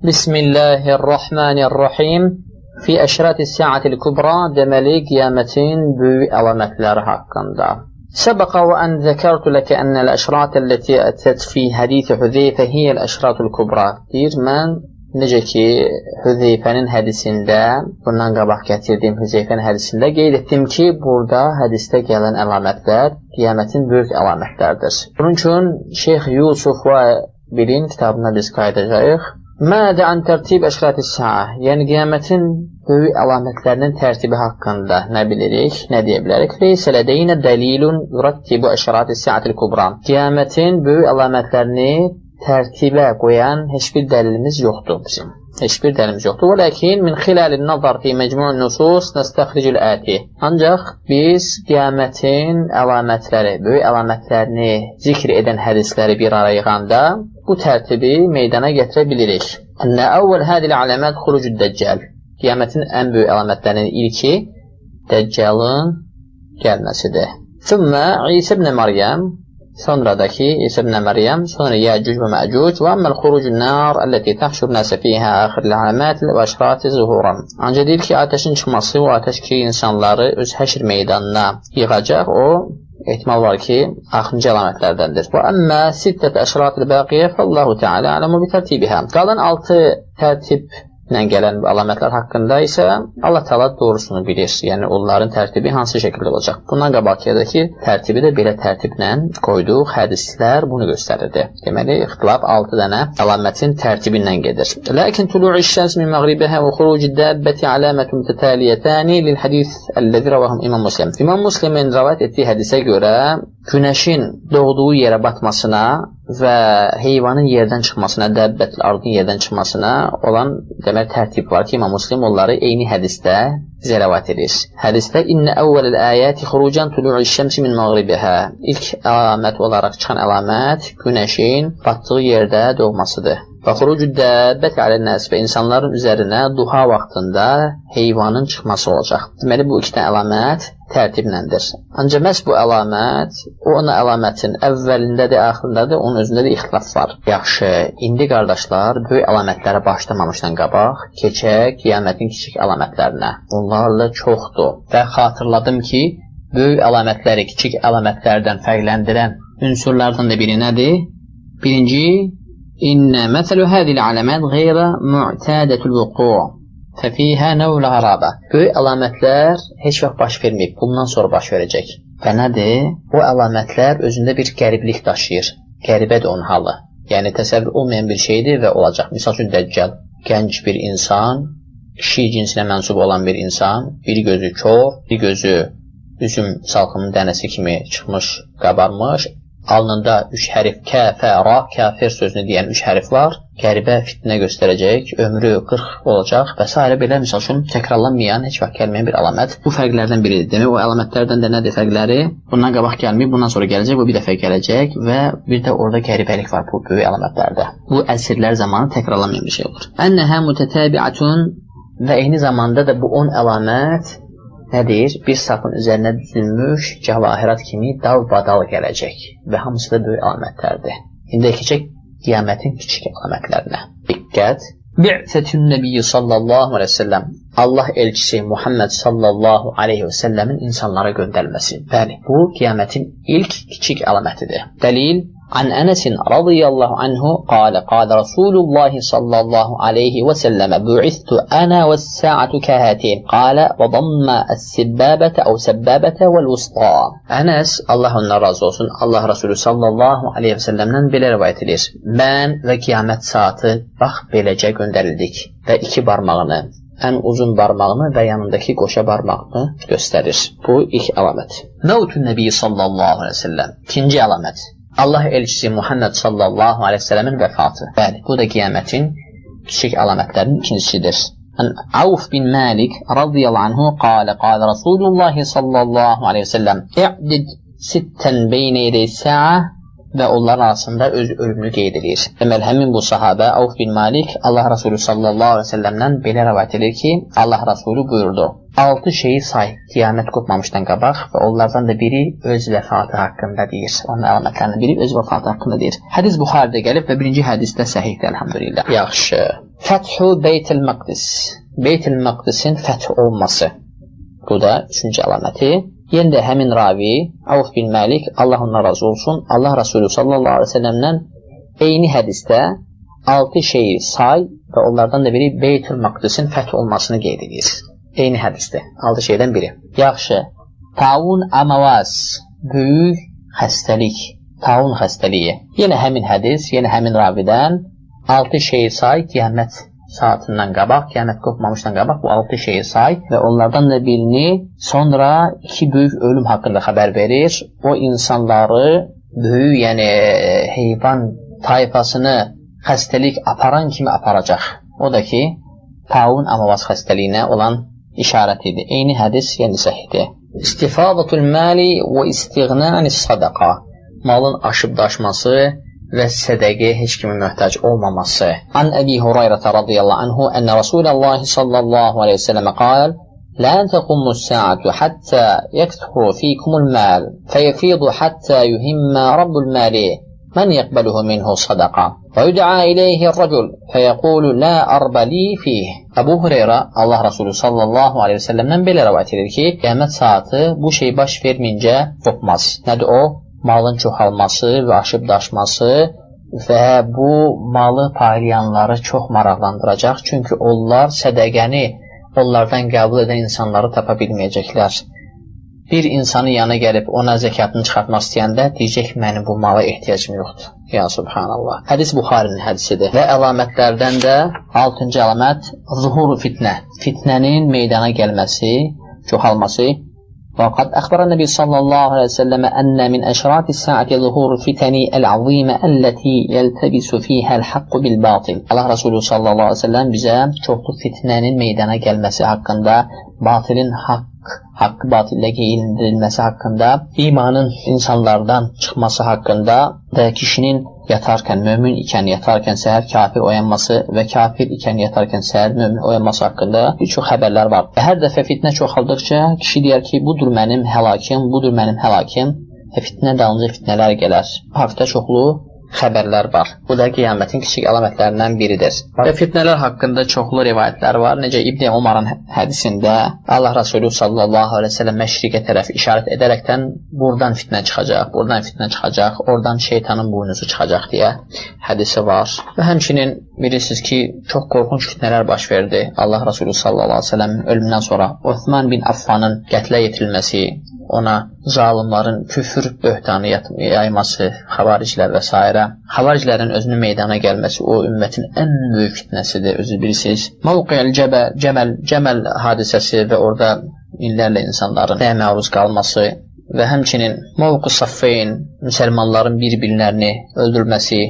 Bismillahirrahmanirrahim. Fi əşrati sə'atil kubra, deməli qiyamətin böyük əlamətləri haqqında. Səbəqə və ən zəkərtu ləkə ənəl əşratəl-ləti ətət fi hədisi Hüzeyfə hiyəl əşratul kubra. Deyir, mən necə ki Hüzeyfənin hədisində, bundan qabaq gətirdiyim Hüzeyfənin hədisində qeyd etdim ki, burada hədisdə gələn əlamətlər qiyamətin böyük əlamətlərdir. Bunun üçün Şeyx Yusuf və Bilin kitabına biz qayıdacağıq. Mədə ən tərtib əşrati sə'a, yəni qiyamətin böyük əlamətlərinin tərtibi haqqında nə bilirik, nə deyə bilərik? Leysə lədəynə dəlilun yurattibu əşrati sə'atil kubra. Qiyamətin böyük əlamətlərini tərtibə qoyan heç bir dəlilimiz yoxdur bizim. Heç bir dəlilimiz yoxdur. Və lakin min xiləlin nazar fi məcmu'un nusus nəstəxricül əti. Ancaq biz qiyamətin əlamətləri, böyük əlamətlərini zikr edən hədisləri bir ara yığanda bu tərtibi meydana gətirə bilirik. Ənə əvvəl hədil aləmət xulucud dəccal. Qiyamətin ən böyük əlamətlərinin ilki Dəccalın gəlməsidir. Sümmə İsə ibn Məryəm, sonradakı İsə ibn Məryəm, sonra Yəcuc və Məcuc və əmməl xurucun nar əlləti təhşur nəsə fiyhə axirli aləmət və əşrati zuhuran. Ancaq deyir ki, ateşin çıxması o ateş ki, insanları öz həşr meydanına yığacaq, o ehtimal var ki, axırıncı əlamətlərdəndir. Və əmmə sittət əşratil bəqiyyə fəllahu teala aləmu bi tərtibihə. Qalan 6 tərtiblə gələn əlamətlər haqqında isə Allah Teala doğrusunu bilir. Yəni, onların tərtibi hansı şəkildə olacaq. Bundan qabaqdakı tərtibi də belə tərtiblə qoyduq. Hədislər bunu göstərirdi. Deməli, ixtilaf 6 dənə əlamətin tərtibi ilə gedir. Lakin tulu'u şəms min məğribəhə və xuruci dəbbəti aləmətun tətəliyyətəni lil hədis əlləzi rəvahum İmam Muslim. İmam Muslimin rəvayət etdiyi hədisə görə günəşin doğduğu yerə batmasına və heyvanın yerdən çıxmasına, dəbbətl ardın yerdən çıxmasına olan demək tərtib var ki, İmam Muslim onları eyni hədisdə bizə rəvayət edir. Hədisdə İnnə əvvələl əyəti xurucan tulu'u şəmsi min məğribəhə. İlk əlamət olaraq çıxan əlamət günəşin batdığı yerdə doğmasıdır. Və xurucu dəbbət alən-nəs və insanların üzərinə duha vaxtında heyvanın çıxması olacaq. Deməli, bu 2 dənə əlamət tərtibləndir. Ancaq məhz bu əlamət, o əlamətin əvvəlindədir, axırındadır, onun özündə də ixtilaf var. Yaxşı, indi qardaşlar, böyük əlamətlərə başlamamışdan qabaq, keçək qiyamətin kiçik əlamətlərinə. Onlarla çoxdur. Və xatırladım ki, böyük əlamətləri kiçik əlamətlərdən fərqləndirən ünsurlardan da biri nədir? Birinci, İnnə məsəlü hədil aləmət qeyrə mu'tədətul vuqu' fəfihə nəvlə qarabə. Böyük əlamətlər heç vaxt baş verməyib, bundan sonra baş verəcək. Və nədir? O əlamətlər özündə bir qəriblik daşıyır. Qəribədir onun halı. Yəni, təsəvvür olmayan bir şeydir və olacaq. Misal üçün, Dəccal, gənc bir insan, kişi cinsinə mənsub olan bir insan, bir gözü kör, bir gözü üzüm salxımın dənəsi kimi çıxmış, qabarmış, alnında 3 hərif kəfə, ra, kafir sözünü deyən 3 hərif var. Qəribə fitnə göstərəcək, ömrü 40 olacaq və s. belə misal üçün təkrarlanmayan, heç vaxt gəlməyən bir əlamət. Bu fərqlərdən biridir. Demək, o əlamətlərdən də nədir fərqləri? Bundan qabaq gəlməyib, bundan sonra gələcək, bu bir dəfə gələcək və bir də orada qəribəlik var bu böyük əlamətlərdə. Bu əsrlər zamanı təkrarlanmayan bir şey olur. Ənəhə mütətəbiətun və eyni zamanda da bu 10 əlamət nədir? Bir safın üzərinə düzülmüş cəvahirat kimi dal-badal gələcək və hamısı da böyük əlamətlərdir. İndi keçək qiyamətin kiçik əlamətlərinə. Diqqət! Bi'sətün nəbiyyi sallallahu aleyhi və səlləm, Allah elçisi Muhammed sallallahu aleyhi və səlləmin insanlara göndərməsi. Bəli, bu qiyamətin ilk kiçik əlamətidir. Dəlil عن أنس رضي الله عنه قال قال رسول الله صلى الله عليه وسلم بعثت أنا والساعة كهاتين قال وضم السبابة أو سبابة والوسطى. Ənas, Allah ondan razı olsun, Allah Resulü sallallahu aleyhi və səlləmdən belə rivayət edir. Mən və qiyamət saatı bax beləcə göndərildik və 2 barmağını, ən uzun barmağını və yanındakı qoşa barmağını göstərir. Bu ilk əlamət. Məvtun Nəbi sallallahu aleyhi və səlləm. İkinci əlamət. Allah elçisi Muhammed sallallahu aleyhi ve sellemin vəfatı. Bəli, bu da qiyamətin kiçik əlamətlərinin ikincisidir. Avf bin Malik radiyallahu anhu qalə Rasulullah sallallahu aleyhi ve sellem i'did sitten beynə yedəy sə'a və onların arasında öz ölümünü qeyd edir. Deməli, həmin bu sahabə Avf bin Malik Allah Resulü sallallahu aleyhi ve sellemdən belə rəvayət edir ki, Allah Resulü buyurdu. 6 şeyi say, qiyamət qopmamışdan qabaq və onlardan da biri öz vəfatı haqqında deyir. Onun əlamətlərindən biri öz vəfatı haqqında deyir. Hədis Buxaridə gəlib və birinci hədisdə səhihdir, əlhamdülillah. Yaxşı. Fəthu Beytil Məqdis. Beytil Məqdisin fəth olması. Bu da üçüncü əlaməti. Yenə də həmin ravi Avf bin Məlik, Allah ondan razı olsun, Allah Resulü sallallahu aleyhi ve sellemdən eyni hədisdə 6 şeyi say və onlardan da biri Beytil Məqdisin fəth olmasını qeyd edir. Eyni hədisdə 6 şeydən biri. Yaxşı. Taun amavas, böyük xəstəlik, taun xəstəliyi. Yenə həmin hədis, yenə həmin ravidən 6 şeyi say, qiyamət saatından qabaq, qiyamət qopmamışdan qabaq bu 6 şeyi say və onlardan da birini sonra 2 böyük ölüm haqqında xəbər verir. O insanları böyük, yəni heyvan tayfasını xəstəlik aparan kimi aparacaq. O da ki, taun amavas xəstəliyinə olan işarət idi. Eyni hədis, yəni səhihdir. İstifadatul mali və istiğnanis sadaqa. Malın aşıb daşması və sədəqəyə heç kimi möhtac olmaması. An Əbi Hurayrata radiyallahu anhu ənə Rasulallahi sallallahu aleyhi ve sellem qal لا تقوم الساعة حتى يكثر فيكم المال فيفيض حتى يهم رب المال من يقبله منه صدقة ويدعى إليه الرجل فيقول لا أرب لي فيه. Əbu Hureyra Allah Resulü sallallahu aleyhi ve sellemdən belə rəvayət edir ki, qiyamət saatı bu şey baş verməyincə qopmaz. Nədir o? Malın çoxalması və aşıb daşması və bu malı paylayanları çox maraqlandıracaq. Çünki onlar sədəqəni onlardan qəbul edən insanları tapa bilməyəcəklər. Bir insanın yanına gəlib ona zəkatını çıxartmaq istəyəndə deyəcək, mənim bu mala ehtiyacım yoxdur. Ya subhanallah. Hədis Buxarinin hədisidir. Və əlamətlərdən də 6-cı əlamət zuhuru fitnə. Fitnənin meydana gəlməsi, çoxalması. وقد أخبر النبي صلى الله عليه وسلم أن من أشراط الساعة ظهور الفتن العظيمة التي يلتبس فيها الحق بالباطل. Allah Resulü sallallahu aleyhi ve sellem bizə çoxlu fitnənin meydana gəlməsi haqqında, batilin haqqı batillə geyindirilməsi haqqında, imanın insanlardan çıxması haqqında və kişinin yatarkən, mömin ikən yatarkən səhər kafir oyanması və kafir ikən yatarkən səhər mömin oyanması haqqında bir çox xəbərlər var. Və hər dəfə fitnə çoxaldıqca kişi deyər ki, budur mənim həlakim, budur mənim həlakim və fitnə dalınca fitnələr gələr. Bu haqda çoxlu xəbərlər var. Bu da qiyamətin kiçik əlamətlərindən biridir. Və fitnələr haqqında çoxlu rivayətlər var. Necə İbn Umarın hədisində Allah Resulü sallallahu aleyhi ve sellem məşriqə tərəf işarət edərəkdən buradan fitnə çıxacaq, buradan fitnə çıxacaq, oradan şeytanın buynuzu çıxacaq deyə hədisi var. Və həmçinin bilirsiniz ki, çox qorxunç fitnələr baş verdi. Allah Resulü sallallahu aleyhi ve sellem ölümündən sonra Osman bin Affanın qətlə yetirilməsi, ona zalimların küfür böhtanı yayması, xavariclər və s. Xavariclərin özünün meydana gəlməsi o ümmətin ən böyük fitnəsidir, özü bilirsiniz. Mavqi'l Cəməl hadisəsi və orada minlərlə insanların məruz qalması və həmçinin Mavqi Saffeyn, müsəlmanların bir-birlərini öldürməsi.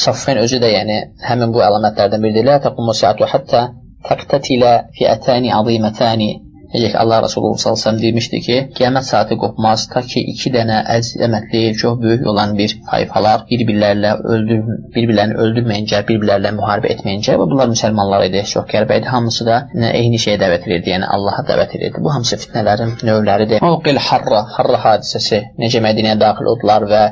Saffeyn özü də yəni həmin bu əlamətlərdən biridir. La taqumu saatu hatta taqtatilə fi'ətani azimətani. Necə ki, Allah Resulü sallallahu demişdi ki, qiyamət saati qopmaz ta ki 2 dənə əzəmətli, çox böyük olan bir tayfalar bir-birlərini öldürməyincə, bir-birlərlə müharibə etməyincə və bunlar müsəlmanlar idi, çox qəribə idi. Hamısı da eyni şeyə dəvət edirdi, yəni Allaha dəvət edirdi. Bu hamısı fitnələrin növləridir. Mavqi'l Harra hadisəsi, necə Mədinəyə daxil oldular və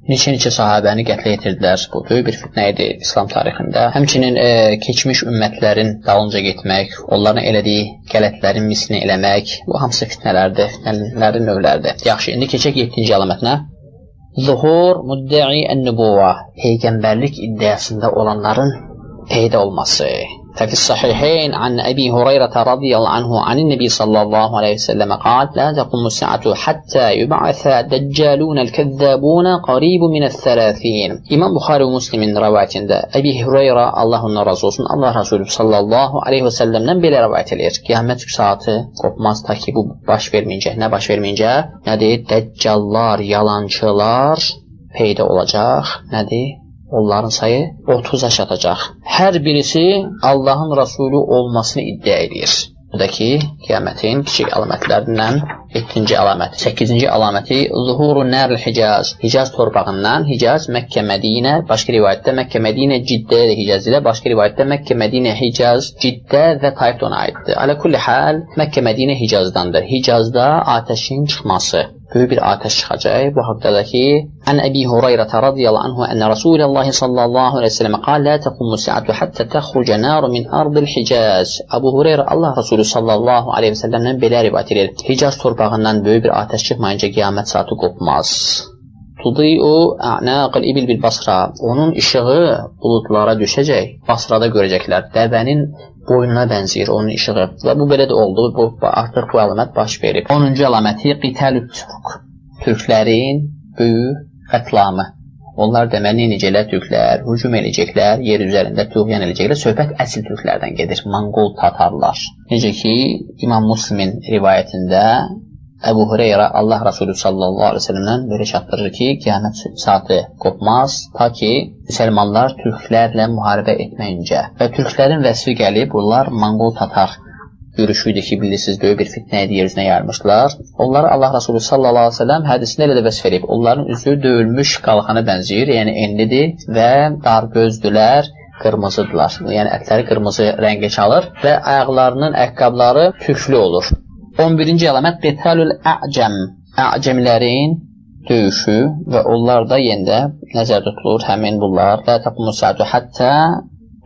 neçə sahabəni qətlə yetirdilər. Bu böyük bir fitnə idi İslam tarixində. Həmçinin keçmiş ümmətlərin dalınca getmək, onların elədiyi qələtlərin mislini eləmək, bu hamısı fitnələrdir, fitnələrin növləridir. Yaxşı, indi keçək 7-ci əlamətinə. Zuhur müddəi ən-nübuvva, peyğəmbərlik iddiasında olanların peyda olması. ففي الصحيحين عن أبي هريرة رضي الله عنه عن النبي صلى الله عليه وسلم قال لا تقوم الساعة حتى يبعث دجالون الكذابون قريب من الثلاثين. İmam Buxari və Müslimin rəvayətində Əbi Hureyra Allahın razı olsun, Allah Resulü sallallahu aleyhi və səlləmdən belə rəvayət edir. Qiyamət saatı qopmaz ta ki bu baş verməyincə. Nə baş verməyincə? Nədir? Dəccallar, yalançılar peyda olacaq. Nədir? Onların sayı 30'a çatacaq. Hər birisi Allahın Resulü olmasını iddia edir. Bu da ki, qiyamətin kiçik əlamətlərindən 7-ci əlamət. 8-ci əlaməti zuhuru nərl Hicaz. Hicaz torpağından, Hicaz Məkkə Mədinə, başqa rivayətdə Məkkə Mədinə Ciddə ilə Hicaz ilə, başqa rivayətdə Məkkə Mədinə Hicaz Ciddə və Taif ona aiddir. Alə kulli hal Məkkə Mədinə Hicazdandır. Hicazda atəşin çıxması. böyük bir atəş çıxacaq. Bu haqda da ki, Ən Əbi Hurayrə radiyallahu anhu ənə Rasulullah sallallahu aleyhi ve sellem qal la taqumu saatu hatta taxruca naru min ardil Hicaz. Əbu Hurayrə Allah Rasulü sallallahu aleyhi ve sellemdən belə rivayət edir. Hicaz torpağından böyük bir atəş çıxmayınca qiyamət saatı qopmaz. Tudi'u a'naqil ibil bil Basra. Onun işığı buludlara düşəcək. Basrada görəcəklər. Dəvənin boynuna bənzəyir onun işığı. Və bu belə də oldu. Artıq bu əlamət baş verib. 10-cu əlaməti qitalü turk. Türklərin böyük qətlamı. Onlar deməli necələr türklər hücum edəcəklər, yer üzərində tuğyan edəcəklər. Söhbət əsl türklərdən gedir. Monqol tatarlar. Necə ki İmam Müslimin rivayətində Əbu Hüreyrə Allah Resulü sallallahu aleyhi ve sellemdən belə çatdırır ki, qiyamət saatı qopmaz ta ki müsəlmanlar türklərlə müharibə etməyincə. Və türklərin vəsfi gəlib, bunlar Monqol tatar yürüşüydü ki, bilirsiniz, böyük bir fitnə yer üzünə yayılmışlar. Onları Allah Resulü sallallahu aleyhi ve sellem hədisində elə də vəsf edib. Onların üzü döyülmüş qalxana bənzəyir, yəni enlidir və dar gözdülər, qırmızıdırlar. Yəni ətləri qırmızı rəngə çalır və ayaqlarının əqqabları tüklü olur. 11-ci əlamət qitalul a'cam. A'cəmlərin döyüşü və onlar da yenə nəzərdə tutulur həmin bunlar. La taqumu saatu hatta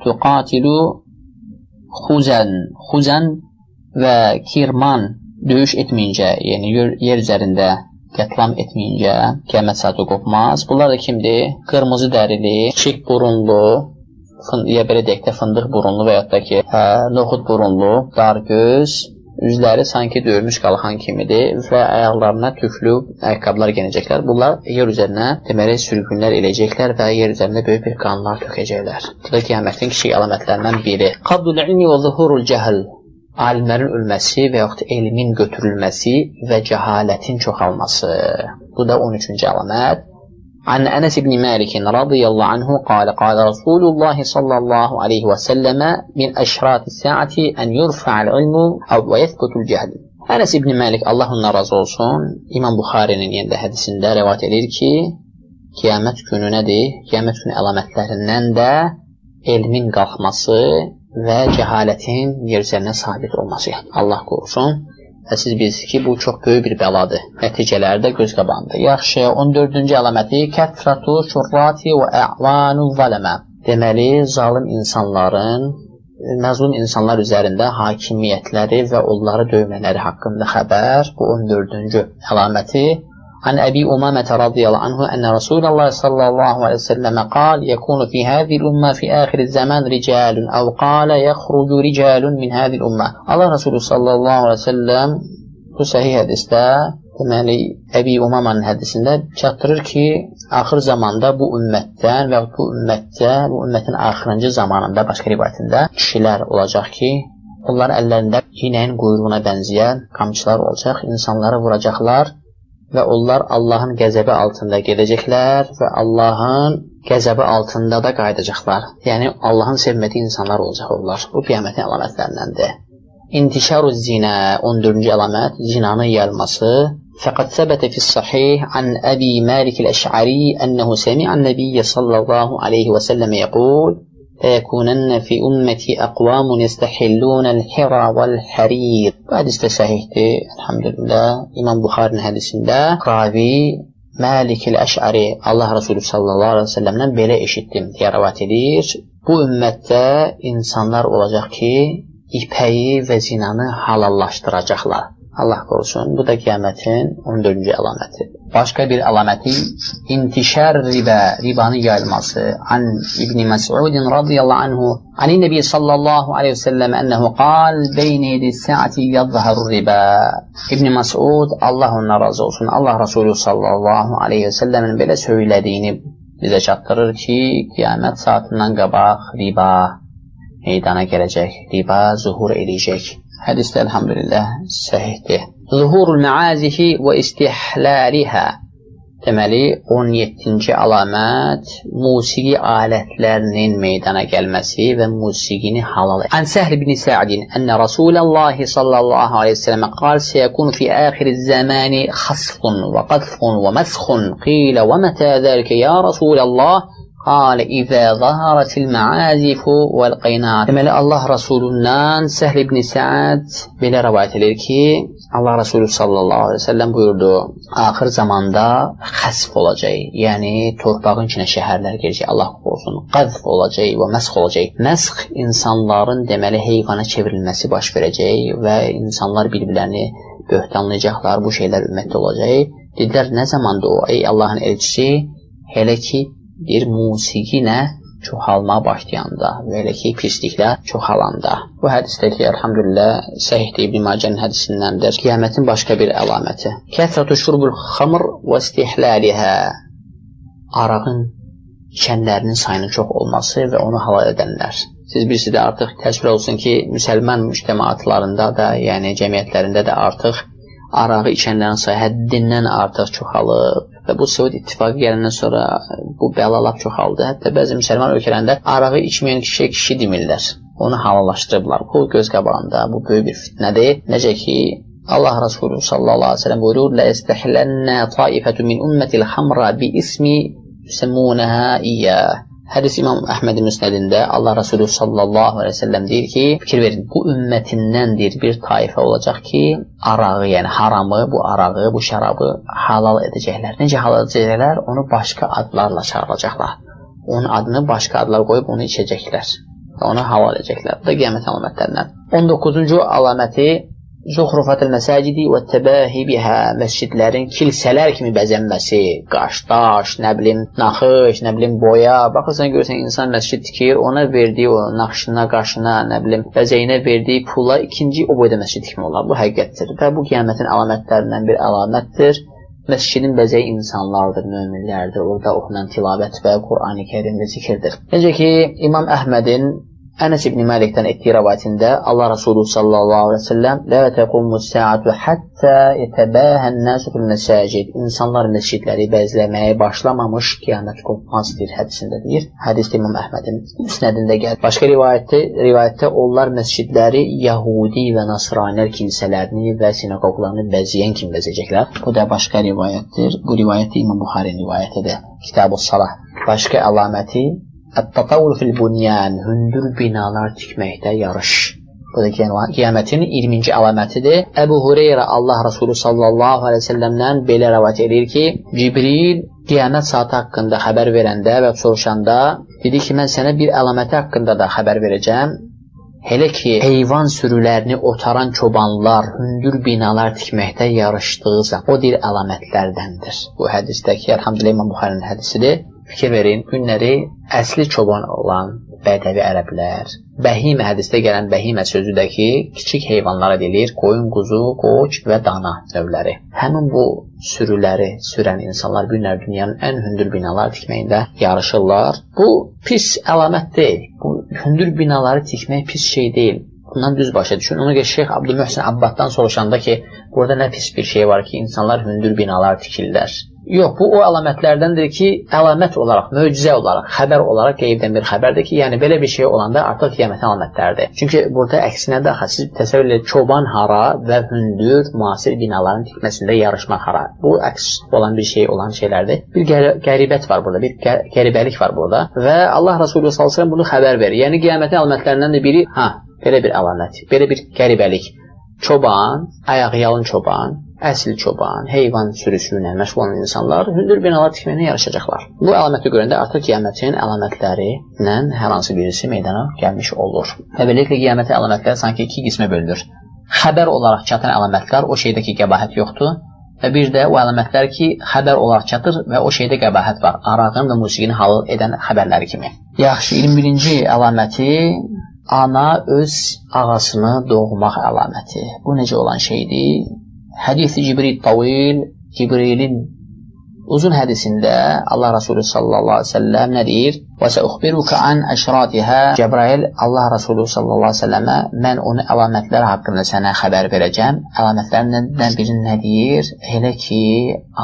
tuqatilu Xuzan və Kirman döyüş etməyincə, yəni yer üzərində qətlam etməyincə qiyamət saatı qopmaz. Bunlar da kimdir? Qırmızı dərili, kiçik burunlu, ya belə deyək də fındıq burunlu və yaxud da ki, noxud burunlu, dar göz, üzləri sanki döyülmüş qalxan kimidir və ayaqlarına tüklü ayaqqabılar giyinəcəklər. Bunlar yer üzərinə deməli sürgünlər eləyəcəklər və yer üzərində böyük bir qanlar tökəcəklər. Bu da qiyamətin kiçik əlamətlərindən biri. Qabdul ilmi və zuhurul cəhl. Alimlərin ölməsi və yaxud elmin götürülməsi və cəhalətin çoxalması. Bu da 13-cü əlamət. An Ənes ibn Malik radiyallahu anhu qala qala Rasulullah sallallahu aleyhi və səlləmə min əşratis saati ən yurfa'al ilmu və yəthbutul cəhl. Ənes ibn Malik Allah ondan razı olsun, İmam Buxarinin yenə hədisində rivayət edir ki, qiyamət günü nədir? Qiyamət günü əlamətlərindən də elmin qalxması və cəhalətin yer üzərinə sabit olması. Allah qorusun. Və siz bilirsiniz ki, bu çox böyük bir bəladır. Nəticələri də göz qabağında. Yaxşı, 14-cü əlaməti kəthratu şurrati və ə'vanu zələmə. Deməli, zalim insanların, məzlum insanlar üzərində hakimiyyətləri və onları döymələri haqqında xəbər. Bu 14-cü əlaməti. An Əbi Umamətə radiyallahu anhu ənə Rasulullah sallallahu aleyhi ve sellem qal yəkunu fi hədil ümmə fi əxiri zaman ricalun əv qalə yəxrucu ricalun min hədil ümmə. Allah Resulü sallallahu aleyhi ve sellem bu səhih hədisdə deməli Əbi Umamanın hədisində çatdırır ki, axır zamanda bu ümmətdən və bu ümmətin axırıncı zamanında başqa rivayətində kişilər olacaq ki, onlar əllərində inəyin quyruğuna bənzəyən qamçılar olacaq, insanları vuracaqlar və onlar Allahın qəzəbi altında gedəcəklər və Allahın qəzəbi altında da qayıdacaqlar. Yəni, Allahın sevmədiyi insanlar olacaq onlar. Bu qiyamətin əlamətlərindəndir. İntişaru zinə, 14-cü əlamət, zinanın yayılması. Fəqad səbətə fis-sahih an Əbi Malik el-Əş'ari ənəhu səmi'an nəbiyyə sallallahu aleyhi və səlləmə yəqul لَيَكُونَنَّ فِي أُمَّتِي أَقْوَامٌ يَسْتَحِلُّونَ الْحِرَى وَالْحَرِيرِ. Bu hədis də səhihdir, elhamdülillah. İmam Buxarinin hədisində ravi Malik el-Əş'ari Allah Resulü sallallahu aleyhi ve sellemdən belə eşitdim deyə rəvat edir. Bu ümmətdə insanlar olacaq ki, ipəyi və zinanı halallaşdıracaqlar. Allah qorusun, bu da qiyamətin 14-cü əlaməti. Başqa bir əlaməti intişar riba, ribanın yayılması. An İbn Məs'udin radiyallahu anhu, anin Nəbi sallallahu aleyhi ve sellem ənəhu qal, beyni yedi saati yadzaharur riba. İbn Məs'ud, Allah ondan razı olsun, Allah Resulü sallallahu aleyhi ve sellemin belə söylədiyini bizə çatdırır ki, qiyamət saatından qabaq riba meydana gələcək, riba zuhur edəcək. Hədisdə elhamdülillah səhihdir. Zuhurul məazihi və istihlalihə. Deməli, 17-ci əlamət musiqi alətlərinin meydana gəlməsi və musiqini halal. An Səhl ibn Sa'din ənə Rasulullah sallallahu aleyhi ve sellem qal səyəkun fi əxiriz zamani xasfun və qadfun və məsxun qilə və mətə zəlikə ya Rasulallah Qalə İzə zaharatil məazifu vəl qeynat. Deməli, Allah Rasulundan Səhl ibn Səad belə rəvayət edir ki, Allah Rasulü sallallahu aleyhi ve sellem buyurdu, axır zamanda xəsf olacaq, yəni torpağın içinə şəhərlər girəcək, Allah qorusun, qazf olacaq və məsx olacaq. Məsx insanların deməli heyvana çevrilməsi baş verəcək və insanlar bir-birlərini böhtanlayacaqlar, bu şeylər ümumiyyətlə olacaq. Dedilər, nə zamanda o, ey Allahın elçisi, hələ ki bir musiqinə çoxalmağa başlayanda və elə ki pisliklər çoxalanda. Bu hədisdə ki, elhamdülillah, Səhihdə İbn Macənin hədisindəndir. Qiyamətin başqa bir əlaməti. Kəsratu şurbul xamr və istihlalihə. Arağın içənlərinin sayının çox olması və onu halal edənlər. Siz bilirsiniz də artıq təsvir olsun ki, müsəlman müştəmaatlarında da, yəni cəmiyyətlərində də artıq arağı içənlərin sayı həddindən artıq çoxalıb. Və bu Səud İttifaqı gələndən sonra bu bəlalar çoxaldı. Hətta bəzi müsəlman ölkələrində arağı içməyən kişi demirlər. Onu halallaşdırıblar. Bu göz qabağında, bu böyük bir fitnədir. Necə ki, Allah Rasulü sallallahu aleyhi ve sellem buyurur, "Lə istəhlənə taifətü min ümmətil xamra bi ismi yüsəmunəhə iyyəh." Hədis İmam Əhmədin müsnədində Allah Rasulü sallallahu aleyhi ve sellem deyir ki, fikir verin, bu ümmətindən bir taifə olacaq ki, arağı, yəni haramı, bu arağı, bu şərabı halal edəcəklər. Necə halal edəcəklər? Onu başqa adlarla çağıracaqlar. Onun adını başqa adlar qoyub onu içəcəklər. Onu halal edəcəklər. Bu da qiyamət əlamətlərindən. 19-cu əlaməti Zuxrufatul məsacidi və təbəhi bihə, məscidlərin kilsələr kimi bəzənməsi, qaş-daş, nə bilim, naxış, nə bilim, boya. Baxırsan, görürsən, insan məscid tikir, ona verdiyi o naxışına, qaşına, nə bilim, bəzəyinə verdiyi pula ikinci o boyda məscid tikmə olar. Bu həqiqətdir və bu qiyamətin əlamətlərindən bir əlamətdir. Məscidin bəzəyi insanlardır, möminlərdir. Orada oxunan tilavət və Qur'an-ı Kərimdə zikirdir. Necə ki, İmam Əhmədin Ənəs ibn Məlikdən etdiyi rəvayətində Allah Rasulü sallallahu aleyhi ve sellem "Lə təqumus saatu hatta yetəbəhən-nasu fil-məsacid." İnsanlar məscidləri bəzləməyə başlamamış qiyamət qopmaz deyir hədisində deyir. Hədis İmam Əhmədin müsnədində gəlir. Başqa rivayətdə onlar məscidləri Yahudi və Nasranilər kilsələrini və sinagoglarını bəzəyən kimi bəzəyəcəklər. Bu da başqa rivayətdir. Bu rivayət İmam Buxarinin rivayətidir. Kitab-ı Salah. Başqa əlaməti Ət-tatavvul fil-bunyan, hündür binalar tikməkdə yarış. Bu da qiyamətin 20-ci əlamətidir. Əbu Hüreyrə Allah Rasulü sallallahu aleyhi ve sellemdən belə rəvayət edir ki, Cibril qiyamət saati haqqında xəbər verəndə və soruşanda dedi ki, mən sənə bir əlaməti haqqında da xəbər verəcəm. Hələ ki, heyvan sürülərini otaran çobanlar hündür binalar tikməkdə yarışdığı zaman o dir əlamətlərdəndir. Bu hədisdəki, elhamdülillah, İmam Buxarinin hədisidir. Fikir verin, günləri əsli çoban olan bədəvi ərəblər, bəhimə hədisdə gələn bəhimə sözüdəki kiçik heyvanlara deyilir, qoyun, quzu, qoç və dana növləri. Həmin bu sürüləri sürən insanlar günlər dünyanın ən hündür binaları tikməyində yarışırlar. Bu pis əlamət deyil. Bu hündür binaları tikmək pis şey deyil. Bundan düz başa düşün. Ona görə Şeyx Abdülməhsin Abbaddan soruşanda ki, burada nə pis bir şey var ki, insanlar hündür binalar tikirlər. Yox, bu o əlamətlərdəndir ki, əlamət olaraq, möcüzə olaraq, xəbər olaraq qeybdən bir xəbərdir ki, yəni belə bir şey olanda artıq qiyamətin əlamətləridir. Çünki burada əksinə də siz təsəvvür edin, çoban hara və hündür müasir binaların tikməsində yarışmaq hara. Bu əks olan bir şey olan şeylərdir. Bir qəribət var burada, bir qəribəlik var burada və Allah Rasulü sallallahu əleyhi və səlləm bunu xəbər verir. Yəni qiyamətin əlamətlərindən də biri, belə bir əlamət, belə bir qəribəlik. Çoban, ayağı-yalın çoban, əsl çoban, heyvan sürüsü ilə məşğul olan insanlar hündür binalar tikməyinə yarışacaqlar. Bu əlaməti görəndə artıq qiyamətin əlamətləri ilə hər hansı birisi meydana gəlmiş olur. Və beləliklə qiyamətin əlamətləri sanki iki qismə bölünür. Xəbər olaraq çatan əlamətlər, o şeydə ki, qəbahət yoxdur. Və bir də o əlamətlər ki, xəbər olaraq çatır və o şeydə qəbahət var. Arağın və musiqini halal edən xəbərləri kimi. Yaxşı, 21-ci əlaməti ana öz ağasını doğmaq əlaməti. Bu necə olan şeydir? Hədis-i Cibril Tavil, Cibrilin uzun hədisində Allah Rasulü sallallahu aleyhi ve sellem nə deyir? Və səuxbiruka an əşratihə. Cəbrail Allah Rasulü sallallahu aleyhi ve sellemə mən onu əlamətlər haqqında sənə xəbər verəcəm. Əlamətlərindən biri nə deyir? Elə ki,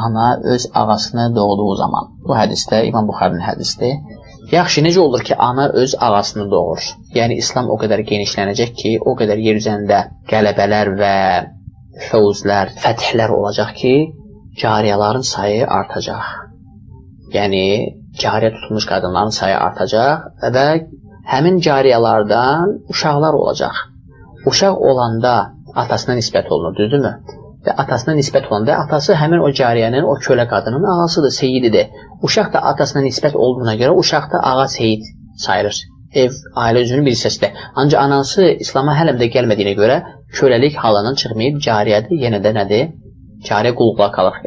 ana öz ağasını doğduğu zaman. Bu hədisdə İmam Buxarinin hədisidir. Yaxşı, necə olur ki, ana öz ağasını doğur? Yəni, İslam o qədər genişlənəcək ki, o qədər yer üzərində qələbələr və fəvzlər, fəthlər olacaq ki, cariyaların sayı artacaq. Yəni, cariyə tutulmuş qadınların sayı artacaq və həmin cariyalardan uşaqlar olacaq. Uşaq olanda atasına nisbət olunur, düzdürmü? Və atasına nisbət olanda atası həmin o cariyənin, o kölə qadının ağasıdır, seyididir. Uşaq da atasına nisbət olduğuna görə uşaq da ağa seyid sayılır. Ev, ailə üzvünün bir hissəsidir. Ancaq anası İslama hələ də gəlmədiyinə görə köləlik halından çıxmayıb cariyədir, yenə də nədir? Cariyə qulluqla qalır.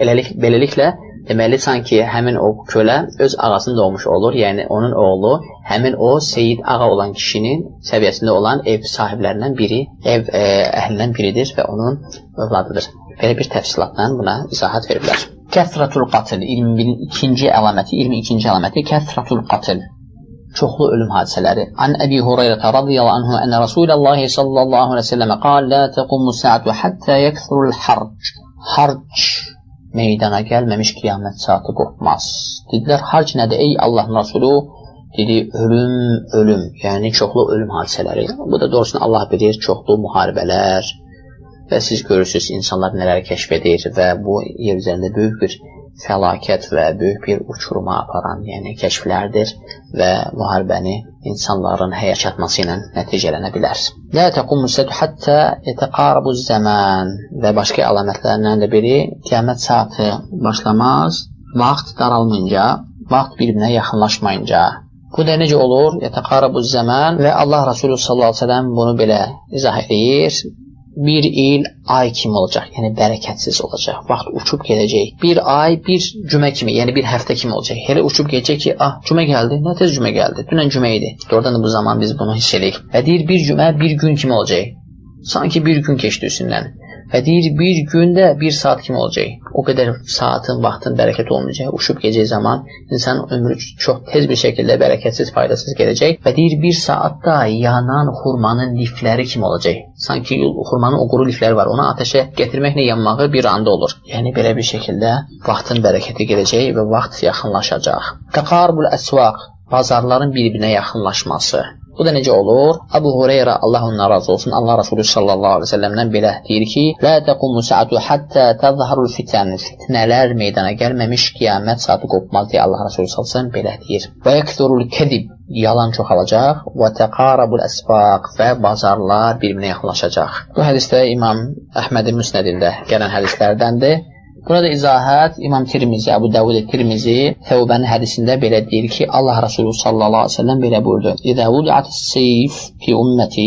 Beləliklə, deməli, sanki həmin o kölə öz ağasını doğmuş olur, yəni onun oğlu həmin o seyid ağa olan kişinin səviyyəsində olan ev sahiblərindən biri, ev əhlindən biridir və onun övladıdır. Belə bir təfsilatla buna izahat veriblər. Kəthratul qatl, 22-ci əlaməti kəthratul qatl, çoxlu ölüm hadisələri. An Əbi Hurayrata radiyallahu anhu ənə Rasulullahi sallallahu aleyhi ve sellem qal, la təqumu saatu hatta yəkthurul harc. Harc meydana gəlməmiş qiyamət saatı qopmaz. Dedilər, harc nədir? Ey Allahın Rasulü, dedi, ölüm, yəni çoxlu ölüm hadisələri. Bu da doğrusunu Allah bilir, çoxlu müharibələr və siz görürsünüz, insanlar nələri kəşf edir və bu yer üzərində böyük bir fəlakət və böyük bir uçuruma aparan, yəni kəşflərdir və müharibəni insanların həyat çatması ilə nəticələnə bilər. La təqumu saatu hatta yetaqarabu zaman və başqa əlamətlərindən də biri qiyamət saatı başlamaz, vaxt daralmayınca, vaxt bir-birinə yaxınlaşmayınca. Bu da necə olur? Yetaqarabu zaman və Allah Resulü sallallahu əleyhi və səlləm bunu belə izah edir. Bir il ay kimi olacaq, yəni bərəkətsiz olacaq, vaxt uçub gedəcək. Bir ay, bir cümə kimi, yəni bir həftə kimi olacaq. Elə uçub gedəcək ki, cümə gəldi, nə tez cümə gəldi, dünən cümə idi. Doğrudan da bu zaman biz bunu hiss edirik. Və deyir, bir cümə, bir gün kimi olacaq. Sanki bir gün keçdi üstündən. Və deyir, bir gündə bir saat kimi olacaq. O qədər saatin, vaxtın bərəkət olmayacaq. Uçub gedəcək zaman insanın ömrü çox tez bir şəkildə bərəkətsiz, faydasız gedəcək. Və deyir, bir saatda yanan xurmanın lifləri kimi olacaq. Sanki xurmanın o quru lifləri var. Ona ateşə gətirməklə yanmağı bir anda olur. Yəni, belə bir şəkildə vaxtın bərəkəti gedəcək və vaxt yaxınlaşacaq. Təqarbul əsvaq, bazarların bir-birinə yaxınlaşması. Bu da necə olur? Əbu Hureyra, Allah ondan razı olsun, Allah Resulü sallallahu aleyhi ve sellemdən belə deyir ki, la təqumu saatu hatta tazharul fitan, fitnələr meydana gəlməmiş qiyamət saatı qopmaz deyə Allah Resulü sallallahu aleyhi ve sellem belə deyir. Və yəkthurul kedib, yalan çoxalacaq, və təqarabul əsfaq və bazarlar bir-birinə yaxınlaşacaq. Bu hədisdə İmam Əhmədin müsnədində gələn hədislərdəndir. Burada izahət İmam Tirmizi, Əbu Davud Tirmizi Təvbənin hədisində belə deyir ki, Allah Resulü sallallahu aleyhi ve sellem belə buyurdu. İzə vudi'atis seyf fi ümməti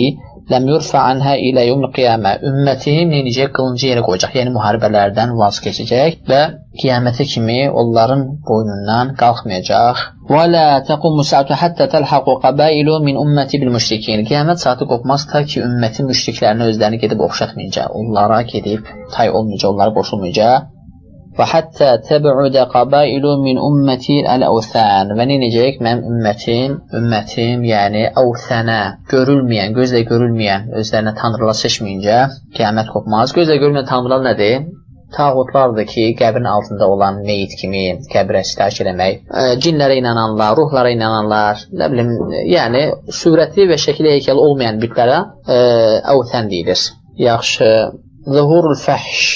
ləm yurfa anhə ilə yevmil qiyamə. Ümmətim necə qılıncı yerə qoyacaq, yəni müharibələrdən vaz keçəcək və qiyamətə kimi onların boynundan qalxmayacaq. Və la təqumu saatu hatta təlhaqu qəbailu min ümməti bil müşrikin. Qiyamət saatı qopmaz ta ki, ümmətin müşriklərini özlərini gedib oxşatmayacaq, onlara gedib tay olmayacaq, onlara qoşulmayacaq. Və həttə təbəudə qəbailu min ümməti əl-əvthən. Və necəyək? Mənim ümmətim, yəni əvthənə, görülməyən, gözlə görülməyən, özlərinə tanrılar seçməyincə qiyamət qopmaz. Gözlə görülməyən tanrılar nədir? Tağutlardır ki, qəbrin altında olan meyit kimi qəbrə sitayiş eləmək, cinlərə inananlar, ruhlara inananlar, nə bilim, yəni surəti və şəkili heykəli olmayan bütlərə əvthən deyilir. Yaxşı, zuhurul fəhş,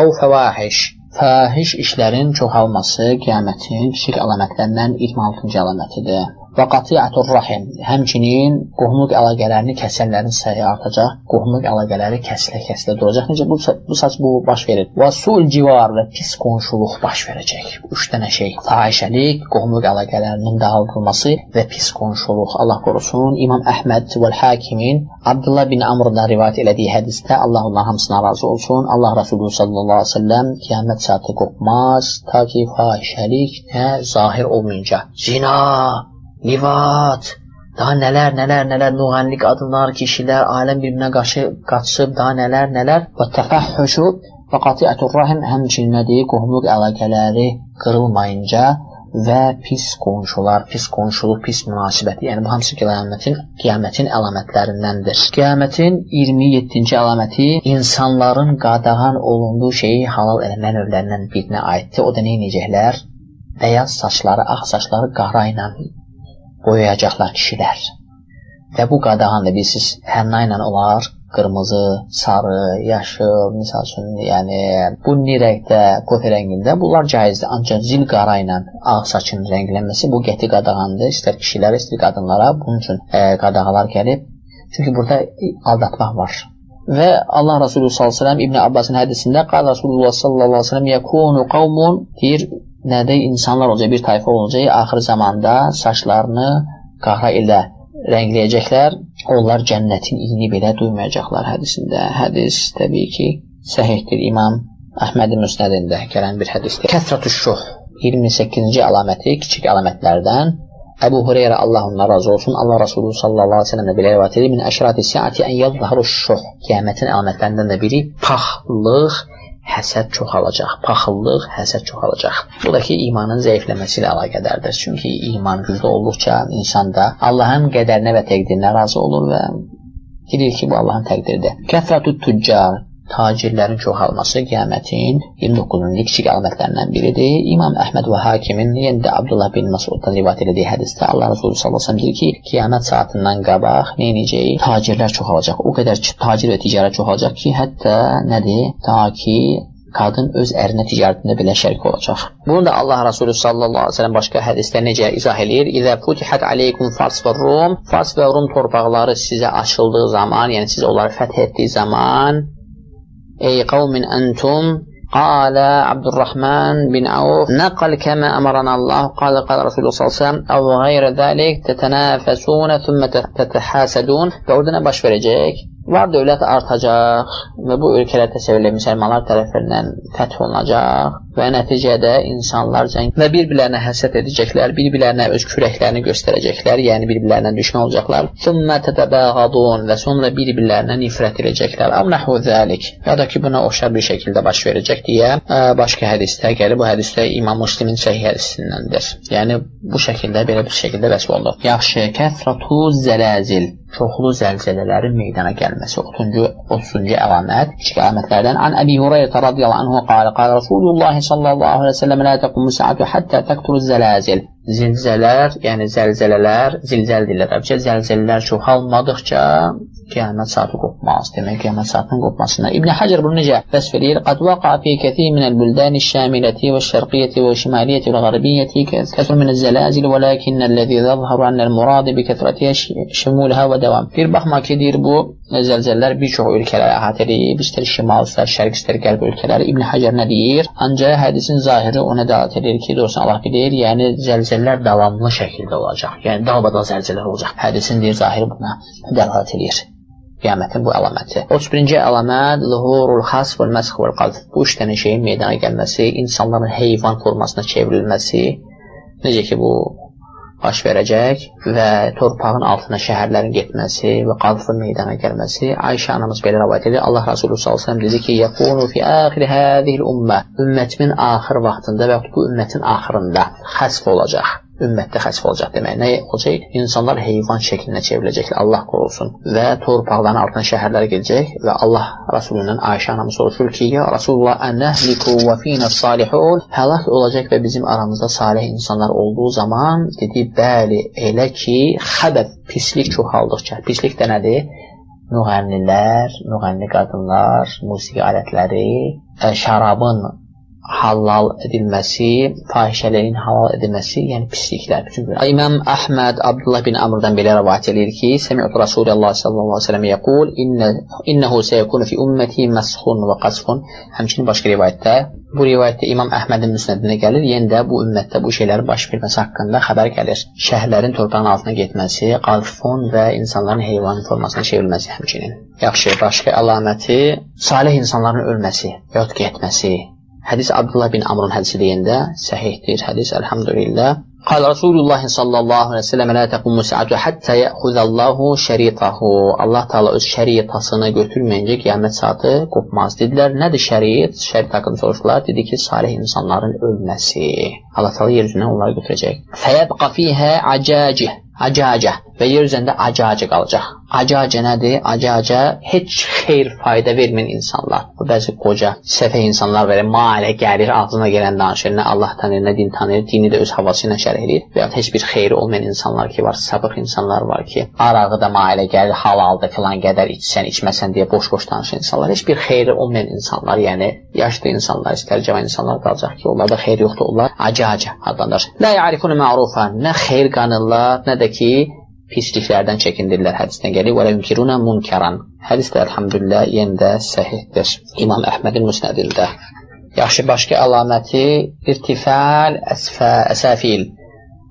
əv fəvahiş. Fahiş işlərin çoxalması qiyamətin kiçik əlamətlərindən 26-cı əlamətidir. Və qati'atur rahim, həmçinin qohumluq əlaqələrini kəsənlərin sayı artacaq, qohumluq əlaqələri kəsilə duracaq. Necə bu baş verir? Və su'l civar və pis qonşuluq baş verəcək. 3 dənə şey: fahişəlik, qohumluq əlaqələrinin dağıdılması və pis qonşuluq. Allah qorusun. İmam Əhməd və Hakimin Abdullah bin Amr'dan rivayət elədiyi hədisdə, Allah onların hamısına razı olsun, Allah Resulü sallallahu aleyhi ve sellem qiyamət saatı qopmaz ta ki fahişəlik zahir olmayınca. Zina, livat, daha nələr, müğənni qadınlar, kişilər, aləm bir-birinə qaçıb, daha nələr və təfəhhüşü və qati'atur rahim, həmçinin nədir? Qohumluq əlaqələri qırılmayınca və pis qonşular, pis qonşuluq, pis münasibəti, yəni bu hamısı qiyamətin əlamətlərindəndir. Qiyamətin 27-ci əlaməti insanların qadağan olunduğu şeyi halal eləmə növlərindən birinə aiddir. O da nə edəcəklər? Bəyaz saçları, ağ saçları qara ilə boyayacaqlar kişilər. Və bu qadağandır, bilirsiniz, hənna ilə olar, qırmızı, sarı, yaşıl, misal üçün, yəni bunni rəngdə, kofe rəngində bunlar caizdir. Ancaq zil qara ilə ağ saçın rənglənməsi bu qəti qadağandır. İstər kişilərə, istər qadınlara bunun üçün qadağalar gəlib. Çünki burada aldatmaq var. Və Allah Resulü sallallahu əleyhi və səlləm İbn Abbasın hədisində qal Rasulullah sallallahu əleyhi və səlləm yakunu qavmun deyir, nədə insanlar olacaq, bir tayfa olacaq, axır zamanda saçlarını qara ilə rəngləyəcəklər, onlar cənnətin iyini belə duymayacaqlar hədisində. Hədis təbii ki, səhihdir. İmam Əhmədin Müsnədində gələn bir hədisdir. Kəsrətüş-şuh 28-ci əlaməti, kiçik əlamətlərdən. Əbu Hüreyrə Allah ondan razı olsun. Allah Resulü sallallahu aleyhi ve sellem belə rivayət edir. Min əşrati səati ən yəzharuş-şuh. Qiyamətin əlamətlərindən də biri paxıllıq, həsəd çoxalacaq. Paxıllıq, həsəd çoxalacaq. Bu da ki, imanın zəifləməsi ilə əlaqədardır. Çünki iman güclü olduqca insan da Allahın qədərinə və təqdirinə razı olur və bilir ki, bu Allahın təqdiridir. Kəsrətü-tüccar, tacirlərin çoxalması qiyamətin 29-cu kiçik əlamətlərindən biridir. İmam Əhməd və Hakimin yenə də Abdullah bin Məsuddan rivayət etdiyi hədisdə Allah Resulü sallallahu əleyhi və səlləm deyir ki, qiyamət saatından qabaq nə edəcək? Tacirlər çoxalacaq. O qədər tacir və ticarət çoxalacaq ki, hətta nədir? Ta ki qadın öz ərinə ticarətində belə şərik olacaq. Bunu da Allah Resulü sallallahu əleyhi və səlləm başqa hədisdə necə izah eləyir? İzə futihat aleykum Fars və Rum. Fars və Rum torpaqları sizə açıldığı zaman, yəni siz onları fəth etdiyi zaman Ey qavmin entum qala Abdurrahman bin Avf naqal kəmə əmranallah qala Rasulullah sallallahu əleyhi və səlləm əv qeyrə zəlik tətənafəsun thumma tətəhəsədun. Və orada nə baş verəcək? Var dövlət artacaq və bu ölkələrdə sevilen müsəlmanlar tərəfindən fəth olunacaq və nəticədə insanlar və bir-birlərinə həsəd edəcəklər, bir-birlərinə öz kürəklərini göstərəcəklər, yəni bir-birlərinə düşmən olacaqlar. Thumma tətəbəğadun və sonra bir-birlərinə nifrət edəcəklər. Əv nəhvu zəlik. Ya da ki, buna oxşar bir şəkildə baş verəcək deyə başqa hədisdə gəlir. Bu hədisdə İmam Müslimin səhih hədisindəndir. Yəni bu şəkildə, belə bir şəkildə vəsf olunur. Yaxşı, kəsratu zələzil. Çoxlu zəlzələlərin meydana gəlməsi 30-cu əlamət, kiçik əlamətlərdən. An Əbi Hüreyrə radiyallahu anhu qala qala Rasulullah sallallahu aleyhi və səlləm la təqumu saatu hatta takturu zəlazil. Zilzələr, yəni zəlzələlər, zilzəl dillər ərəbcə, zəlzələlər çoxalmadıqca qiyamət saatı qopmaz. Demək, qiyamət saatının qopmasında. İbn Həcər bunu necə vəsf edir? Qad vaqa fi kəthir minəl büldani şamiləti və şərqiyyəti və şimaliyyəti və qərbiyyəti kəsr minəl zəlazil və lakinnəl-ləzi zəzharu annəl muradi bi kəsrətiyyə şimulhə və devam. Bir baxma ki, deyir, bu zəlzələlər bir çox ölkələri əhatə edib, istər şimal, istər şərq, istər qərb ölkələri. İbn Həcər nə deyir? Ancaq hədisin zahiri ona dəlalət edir ki, doğrusu Allah bilir, yəni zəlzələlər davamlı şəkildə olacaq. Yəni dalbadal zəlzələlər olacaq. Hədisin deyir, zahiri buna dəlalət edir. Qiyamətin bu əlaməti. 31-ci əlamət zuhurul xas və məsx və qalb. Bu üç dənə şeyin meydana gəlməsi, insanların heyvan formasına çevrilməsi, necə ki bu baş verəcək və torpağın altına şəhərlərin getməsi və qalfın meydana gəlməsi. Ayşə anamız belə rəvayət edir. Allah Resulü sallallahu əleyhi və səlləm dedi ki, "Yəkunu fi axir hadihi'l ummə." Ümmətimin axır vaxtında və bu ümmətin axırında xəsf olacaq. Ümmətdə xəsf olacaq demək. Nə olacaq? İnsanlar heyvan şəklinə çevriləcəklər, Allah qorusun. Və torpaqların altına şəhərlər gedəcək və Allah Resulündən Ayşə anamız soruşur ki, ya Rasulullah, ənəhliku və finəs salihun. Həlak olacaq və bizim aramızda salih insanlar olduğu zaman dedi, bəli, elə ki, xəbəb, pislik çoxaldıqca. Pislik də nədir? Müğənnilər, müğənni qadınlar, musiqi alətləri, şərabın halal edilməsi, fahişələrin halal edilməsi, yəni pisliklər. İmam Əhməd Abdullah bin Amr'dan belə rəvayət edir ki, Səmi'tu Rasulullah sallallahu aleyhi ve sellem yəqul, İnnehu seyekunu fi ümməti məsxun və qasfun. Həmçinin başqa rivayətdə, bu rivayətdə İmam Əhmədin müsnədində gəlir, yenə də bu ümmətdə bu şeylərin baş verməsi haqqında xəbər gəlir. Şəhərlərin torpağın altına getməsi, qasfun və insanların heyvan formasına çevrilməsi həmçinin. Yaxşı, başqa əlaməti, salih insanların ölməsi, yot getməsi. Hədis Abdullah bin Amr'ın hədisi deyəndə səhihdir hədis, elhamdülillah. Qal Rasulullah sallallahu aleyhi ve sellem la təqumu saatu hatta ya'khudallahu şəritahu. Allah Taala öz şəriətasını götürməyincə qiyamət saatı qopmaz. Dedilər, nədir şəriət? Şəriət haqqında soruşdular. Dedi ki, salih insanların ölməsi. Allah Taala yer üzündən onları götürəcək. Fəyəbqa fihə acacə və yer üzərində acı-acı qalacaq. Acı-acı nədir? Acı-acı heç xeyr fayda verməyən insanlar. Bu bəzi qoca, səfeh insanlar belə mailə gəlir, ağzına gələn danışır, nə Allah tanıyır, nə din tanıyır, dini də öz havası ilə şərh edir. Və ya heç bir xeyri olmayan insanlar ki var, sapıq insanlar var ki, arağı da mailə gəlir, halaldır filan qədər, içsən, içməsən deyə boş-boş danışır insanlar. Heç bir xeyri olmayan insanlar, yəni yaşlı insanlar, istər cavan insanlar qalacaq ki, onlarda xeyr yoxdur, onlar acı-acı adlanır. La ya'rifun ma'rufan, nə xeyr qanırlar, nə də ki pisliklərdən çəkindirlər. Hədisdən gəlir və yumkiruna munkaran. Hədis də elhamdülillah yenə də səhihdir. İmam Əhmədin müsnədində. Yaxşı, başqa əlaməti irtifal əsafil.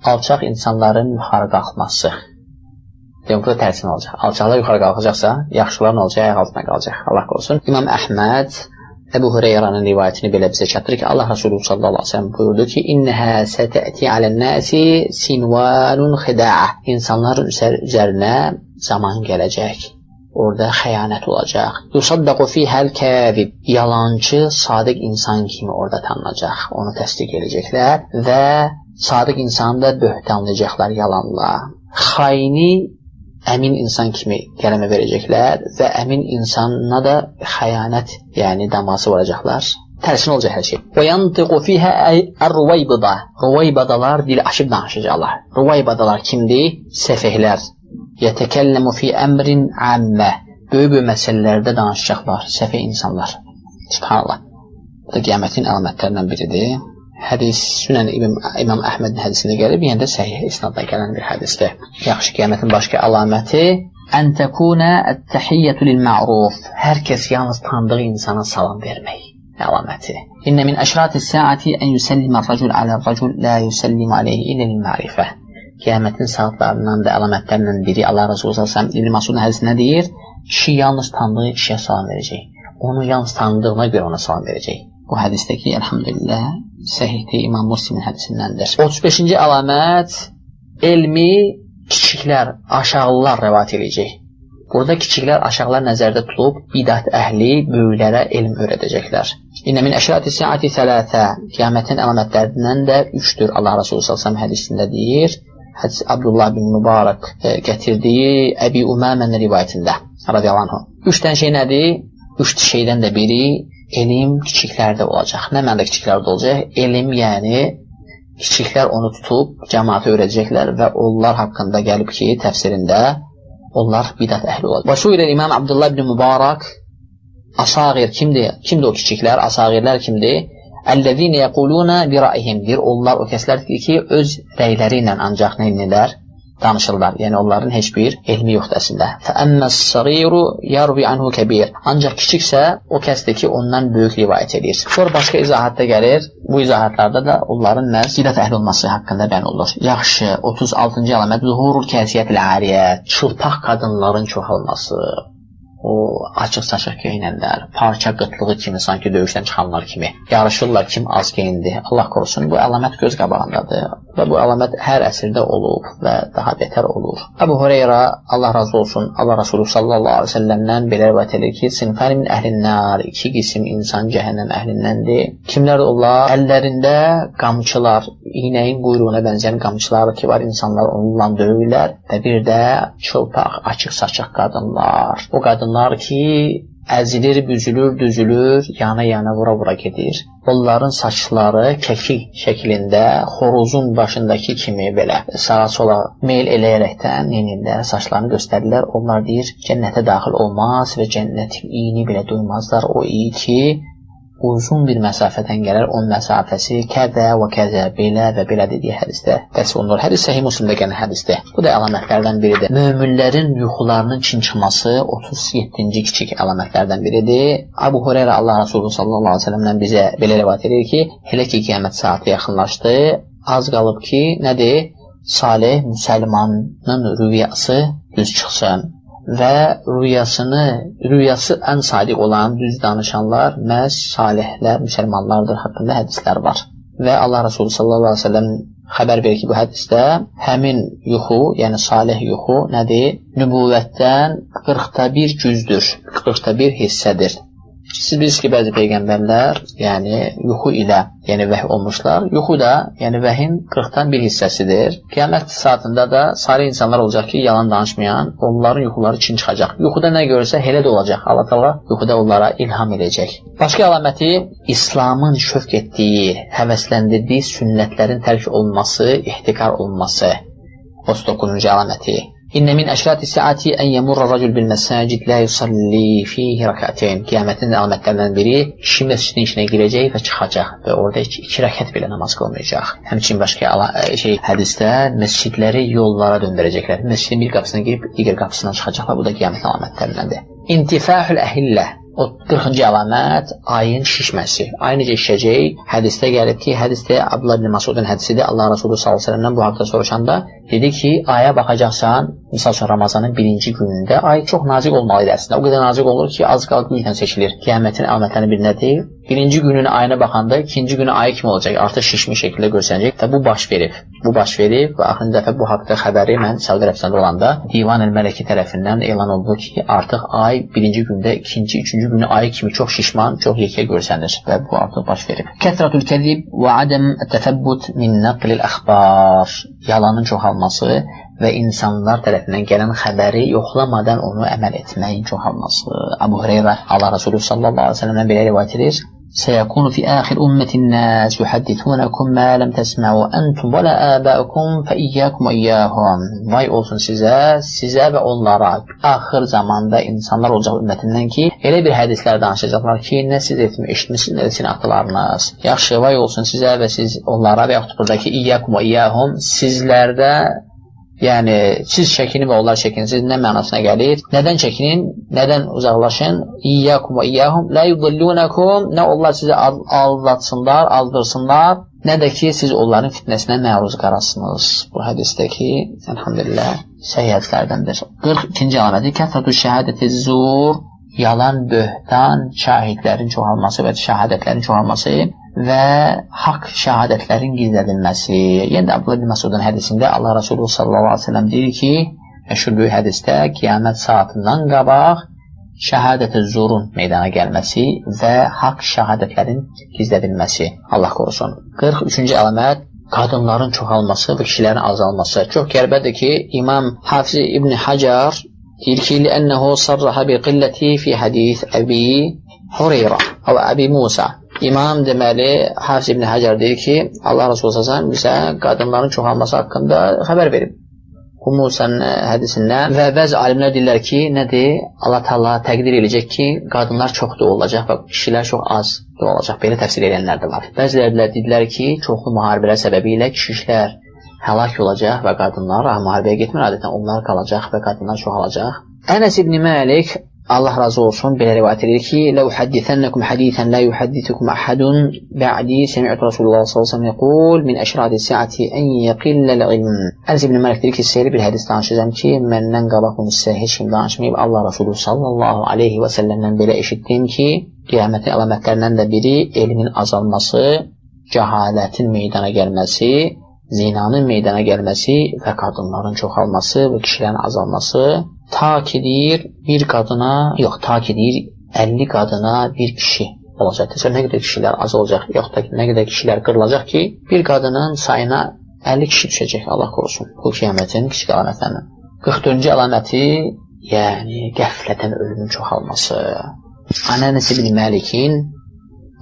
Alçaq insanların yuxarı qalxması. Demək, burada tərsin olacaq. Alçaqlar yuxarı qalxacaqsa, yaxşılar nə olacaq? Ayaq altına qalacaq. Allah qorusun. İmam Əhməd Əbu Hüreyrənin rivayətini belə bizə çatdırır ki, Allah Resulü sallallahu aleyhi ve sellem buyurdu ki, İnnəhə sətəti alən-nəsi sinvanun xida'a. İnsanların üzərinə zaman gələcək. Orada xəyanət olacaq. Yusaddaqu fihəl kəzib. Yalancı, sadiq insan kimi orada tanınacaq. Onu təsdiq edəcəklər və sadiq insanı da böhtanlayacaqlar yalanla. Xaini əmin insan kimi qələmə verəcəklər və əmin insana da xəyanət, yəni daması vuracaqlar. Tərsin olacaq hər şey. Və yantiqu fihə ər-ruvaybəda. Ruvaybədalar dil aşıb danışacaqlar. Ruvaybədalar kimdir? Səfehlər. Yətəkəlləmu fi əmrin əmmə. Böyük məsələlərdə danışacaqlar. Səfeh insanlar. Subhanallah. Bu da qiyamətin əlamətlərindən biridir. Hədis Sünən İmam Əhmədin hədisində gəlib, yəni də səhih isnadda gələn bir hədisdir. Yaxşı, qiyamətin başqa əlaməti ən təkunə ət-təhiyyətü lil-ma'ruf. Hər kəs yalnız tanıdığı insana salam vermək əlaməti. İnnə min əşratis-səati ən yusəllimə racul alə-racul la yusallimu aleyhi ilə lil-ma'rifə. Qiyamətin saatlarından da əlamətlərindən biri Allah Resulü sallallahu əleyhi və səlləm İbn Məsud hədisində deyir, kişi yalnız tanıdığı kişiyə salam verəcək. Onu yalnız tanıdığına görə ona salam verəcək. Bu hədisdəki elhamdülillah səhihdir, İmam Müslimin hədisindəndir. 35-ci əlamət elmi kiçiklər, aşağılar rəvat edəcək. Burada kiçiklər, aşağılar nəzərdə tutulub bidət əhli böyüklərə elm öyrədəcəklər. İnnə min əşrati-səati thələthə. Qiyamətin əlamətlərindən də 3-dür. Allah Resulü sallallahu əleyhi və səlləm hədisində deyir. Hədis Abdullah bin Mübarək gətirdiyi Əbi Uməmənin rivayətində radiyallahu anh. 3 dənə şey nədir? 3 şeydən də biri elm kiçiklərdə olacaq. Nə məndə kiçiklərdə olacaq? Elm, yəni kiçiklər onu tutub cəmaata öyrədəcəklər və onlar haqqında gəlib ki, təfsirində onlar bidət əhli olacaq. Və şuirə İmam Abdullah ibn Mübarək asağir kimdir? Kimdir o kiçiklər? Asağirlər kimdir? Əl-ləzīnə yəquluna bi ra'ihimdir. Onlar o kəslərdir ki, öz rəyləri ilə ancaq nə edirlər? Danışırlar. Yəni onların heç bir elmi yoxdur əslində. Fəəmməs-səğiru yarvi anhu kəbir. Ancaq kiçiksə o kəsdir ki, ondan böyük rivayət edir. Sonra başqa izahatda gəlir. Bu izahatlarda da onların məhz bidət əhli olması haqqında bəyan olunur. Yaxşı, 36-cı əlamət zuhurul kəsiyyət-ül-ariyyət. Çılpaq qadınların çoxalması. O açıq-saçıq geyinənlər, parça qıtlığı kimi, sanki döyüşdən çıxanlar kimi yarışırlar, kim az geyindi. Allah korusun, bu əlamət göz qabağındadır və bu əlamət hər əsrdə olub və daha betər olur. Əbu Hüreyrə, Allah razı olsun, Allah Resulü sallallahu aleyhi ve sellemdən belə rivayət edir ki, sinfən min əhlin-nar, 2 qisim insan cəhənnəm əhlindəndir. Kimlər onlar? Əllərində qamçılar, iynəyin quyruğuna bənzəyən qamçılar ki var, insanlar onunla döyürlər və bir də çılpaq, açıq-saçıq qadınlar. O qadınlar ki, əzilir, büzülür, düzülür, yana-yana, vura-vura gedir. Onların saçları kəkik şəklində, xoruzun başındakı kimi belə sağa-sola meyl eləyərəkdən yenində saçlarını göstərirlər. Onlar deyir, cənnətə daxil olmaz və cənnətin iyini belə duymazlar. O iyi ki, uzun bir məsafədən gələr, onun məsafəsi kədə və kədə, belə və belə dediyi hədisdə bəs olunur. Hədis Səhih Müslimdə gələn hədisdir. Bu da əlamətlərdən biridir. Möminlərin yuxularının çin çıxması 37-ci kiçik əlamətlərdən biridir. Əbu Hüreyrə Allah Resulü sallallahu aleyhi ve sellemdən bizə belə rivayət edir ki, elə ki qiyamət saati yaxınlaşdı, az qalıb ki, nədir? Salih müsəlmanın rüyası düz çıxsın. Və rüyası ən sadiq olan, düz danışanlar məhz salihlər, müsəlmanlardır haqqında hədislər var. Və Allah Resulü sallallahu aleyhi ve sellem xəbər verir ki, bu hədisdə həmin yuxu, yəni salih yuxu nədir? Nübüvvətdən 40'da bir cüzdür, 40'da bir hissədir. Siz bilirsiniz ki bəzi peyğəmbərlər, yəni yuxu ilə, yəni vəhy olmuşlar. Yuxu da, yəni vəhyin 40-dan bir hissəsidir. Qiyamət saatında da sarı insanlar olacaq ki, yalan danışmayan, onların yuxuları çin çıxacaq. Yuxuda nə görürsə, elə də olacaq. Allah Taala yuxuda onlara ilham edəcək. Başqa əlaməti İslamın şövq etdiyi, həvəsləndirdiyi sünnətlərin tərk olunması, ihtikar olunması. 39-cu əlaməti. İnne min əşrati saati en yemurra racul bil məsacid la yusalli fihi rakateyn. Qiyamətin əlamətlərindən biri kişi məscidin içinə girəcək və çıxacaq və orada 2 rəkat belə namaz qılmayacaq. Həmçinin başqa hədisdə məscidləri yollara döndürəcəklər. Məscidin bir qapısına girib digər qapısından çıxacaqlar. Bu da qiyamətin əlamətlərindəndir. İntifahul əhillə. O 40-cı əlamət ayın şişməsi. Ay necə şişəcək? Hədisdə gəlib ki, hədisdə Abdullah ibn Masudun hədisidir. Allah Resulü sallallahu əleyhi və səlləmdən bu haqda soruşanda dedi ki, aya baxacaqsan, misal üçün Ramazanın birinci günündə ay çox nazik olmalı idi əslində. O qədər nazik olur ki, az qalıb güclə seçilir. Qiyamətin əlamətlərindən biri nədir? Birinci günün ayına baxanda ikinci günü ayı kimi olacaq, artıq şişmiş şəkildə görsənəcək və bu baş verib. Bu baş verib və axırıncı dəfə bu haqda xəbəri mən Səudi Ərəbistanda olanda Divan el-Məleki tərəfindən elan oldu ki, artıq ay birinci gündə, ikinci, üçüncü günü ayı kimi çox şişman, çox yekə görsənir və bu artıq baş verib. Kəthratul kəzib və adəm təfəbbut min naqlil əxbar. Yalanın çoxalması və insanlar tərəfindən gələn xəbəri yoxlamadan onu əməl etməyin çoxalması. Əbu Hüreyrə Allah Resulü sallallahu əleyhi və səlləmdən belə rivayət edir. Səyəkunu fi axir ümmətin nas yuhaddithunakum ma lam tasma'u antum və la aba'ukum fa iyyakum və iyyahum. Vay olsun sizə və onlara. Axır zamanda insanlar olacaq ümmətindən ki, elə bir hədislər danışacaqlar ki, nə siz eşitmisiniz, nə də sizin atalarınız. Yaxşı, vay olsun sizə və siz onlara və yaxud buradakı iyyakum və iyyahum sizlərdə. Yəni, siz çəkinin və onlar çəkinin, siz nə mənasına gəlir? Nədən çəkinin, nədən uzaqlaşın? İyyəkum və iyyəhum, lə yudillunakum, nə onlar sizi aldatsınlar, aldırsınlar, nə də ki, siz onların fitnəsinə məruz qarasınız. Bu hədisdəki, elhamdülillah, səhiyyə-hədislərdəndir. 42-ci əlaməti, kəthratü şəhədəti zur, yalan, böhtan, şahidlərin çoxalması və şəhadətlərin çoxalması və haqq şəhadətlərin gizlədilməsi. Yəni Abdullah ibn Masudun hədisində Allah Resulü sallallahu əleyhi və səlləm deyir ki, məşhur böyük hədisdə qiyamət saatından qabaq şəhadət-i zurun meydana gəlməsi və haqq şəhadətlərin gizlədilməsi. Allah qorusun. 43-cü əlamət qadınların çoxalması və kişilərin azalması. Çox qəribədir ki, İmam Hafiz İbn Hacar deyir ki, "Lənnəhu sarraha bi qilləti fi hadis Əbi Hüreyrə və Əbi Musa." İmam deməli, Hafiz İbn Hacar deyir ki, Allah Resulü s.ə.v bizə qadınların çoxalması haqqında xəbər verib. Bu Musa'nın hədisindən və bəzi alimlər deyirlər ki, nədir? Allah Taala təqdir edəcək ki, qadınlar çox da olacaq və kişilər çox az da olacaq. Belə təfsir edənlər də var. Bəziləri dedilər ki, çoxlu müharibələr səbəbilə kişilər həlak olacaq və qadınlar müharibəyə getmir, adətən onlar qalacaq və qadınlar çoxalacaq. Ənəs ibn Məlik Allah razı olsun belə rivayət edir ki, "Lə uhaddithənnakum hadisan la yuhaddithukum ahadun ba'di sami'tu Rasulullah sallallahu əleyhi və səlləm yəqul min əşrati saati en yaqillal ilm." Ənəs ibn Məlik deyir ki, sizə bir hədis danışacağam ki, məndən qabaq bunu sizə heç kim danışmayıb. Allah Resulü sallallahu əleyhi və səlləmdən belə eşitdim ki, qiyamətin əlamətlərindən də biri elmin azalması, cəhalətin meydana gəlməsi, zinanın meydana gəlməsi və qadınların çoxalması və kişilərin azalması. Ta ki deyir, bir qadına, yox, ta ki deyir, 50 qadına bir kişi olacaq. Təsəvvür nə qədər kişilər az olacaq, yox da nə qədər kişilər qırılacaq ki, bir qadının sayına 50 kişi düşəcək, Allah qorusun. Bu qiyamətin kiçik əlamətlərindən. 44-cü əlaməti, yəni qəflətən ölümün çoxalması. Ənəs ibn Məlikin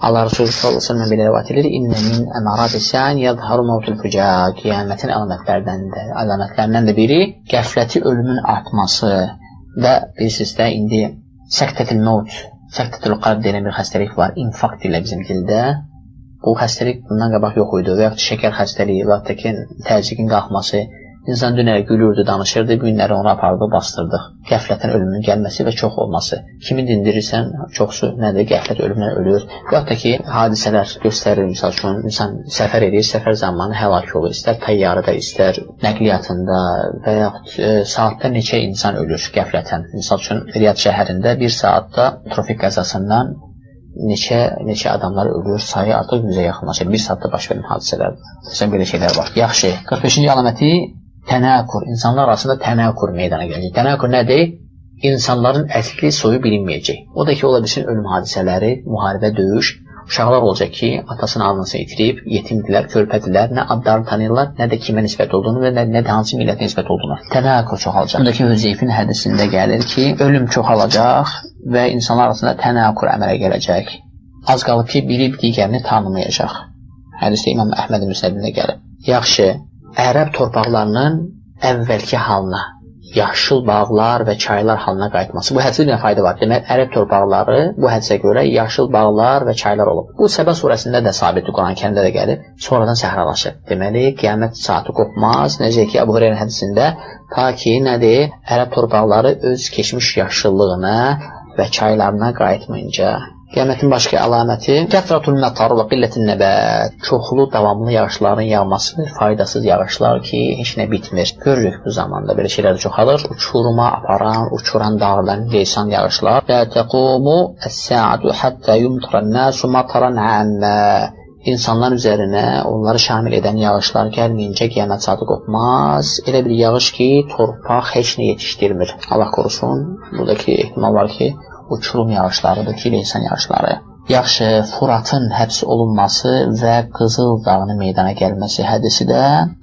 Allah Resulü sallallahu əleyhi və səlləm belə rivayət edir: "İnne min əmaratisən yadharu mautul fuca." Qiyamətin əlamətlərindən də biri qəfləti ölümün artması və bilirsiniz də indi səktətul maut, səktətul qalb deyilən bir xəstəlik var, infarkt deyirlər bizim dildə. Bu xəstəlik bundan qabaq yox idi və ya şəkər xəstəliyi və ya ki təzyiqin qalxması. İnsan dünər gülürdü, danışırdı, bu günləri onu apardı, bastırdıq. Qəflətən ölümün gəlməsi və çox olması. Kimi dindirirsən, çoxsu nədir? Qəflət ölümdən ölür. Və ya ki, hadisələr göstərir, misal üçün, insan səfər edir, səfər zamanı həlak olur. İstər təyyarədə, istər nəqliyyatında və yaxud saatda neçə insan ölür qəflətən. Misal üçün, Riyad şəhərində bir saatda trafik qəzasından neçə adamlar ölür, sayı artıq 100-ə yaxınlaşır. Bir saatda baş verən hadisələrdir. Sən belə şeylər var. Yaxşı, 45-ci əlaməti tənəkur, insanlar arasında tənəkur meydana gəlir. Tənəkur nədir? insanların əsli soyu bilinməyəcək. O da ki, ola bilsin ölüm hadisələri, müharibə, döyüş, uşaqlar olacaq ki, atasını anasını itirib, yetimdilər, körpədirlər, nə adlarını tanıyırlar, nə də kimə nisbət olduğunu və nə də hansı millətə nisbət olduğunu. Tənaqur çoxalacaq. Bundakı Hüzeyfin hədisində gəlir ki, ölüm çoxalacaq və insanlar arasında tənaqur əmələ gələcək. Az qalıb ki, biri digərini tanımayacaq. Hədisdə İmam Əhməd Müsnədində gəlir. Yaxşı, ərəb torpaqlarının əvvəlki halına, yaşıl bağlar və çaylar halına qayıtması. Bu hədisdə bir fayda var. Demək, ərəb torpaqları bu hədisə görə yaşıl bağlar və çaylar olub. Bu Səbə surəsində də sabitdir, Quran-Kərimdə də gəlib, sonradan səhralaşır. Deməli, qiyamət saatı qopmaz. Necə ki, Əbu Hüreyrənin hədisində, ta ki, nədir? Ərəb torpaqları öz keçmiş yaşıllığına və çaylarına qayıtmayınca. Qiyamətin başqa əlaməti kəthratul mətar və qillətin nəbət. Çoxlu, davamlı yağışların yağması, faydasız yağışlar ki, heç nə bitmir. Görürük bu zamanda belə şeylər çoxalır. Uçuruma aparan, uçuran dağdan leysan yağışlar. Lə təqumu əs-sə'atu həttə yumtaran nəsu mataran əmmə. İnsanlar üzərinə onları şamil edən yağışlar gəlməyincə qiyamət saatı qopmaz. Elə bir yağış ki, torpaq heç nə yetişdirmir. Allah qorusun, buradakı ehtimal var ki, uçurum yağışlarıdır ki, leysan yağışları. Yaxşı, Furatın həbs olunması və Qızıl dağının meydana gəlməsi hədisi də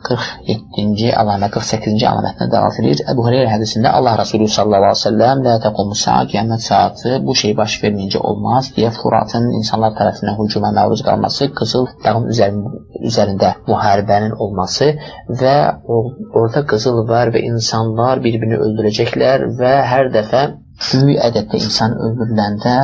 47-ci əlamət, 48-ci əlamətinə dəlat edir. Əbu Hüreyrə hədisində Allah Resulü sallallahu aleyhi ve sellem lə təqumu saat, qiyamət saatı bu şey baş verməyincə olmaz deyə Furatın insanlar tərəfindən hücuma məruz qalması, Qızıl dağın üzərində müharibənin olması və orada qızıl var və insanlar bir-birini öldürəcəklər və hər dəfə böyük ədəddə insan öldürüləndə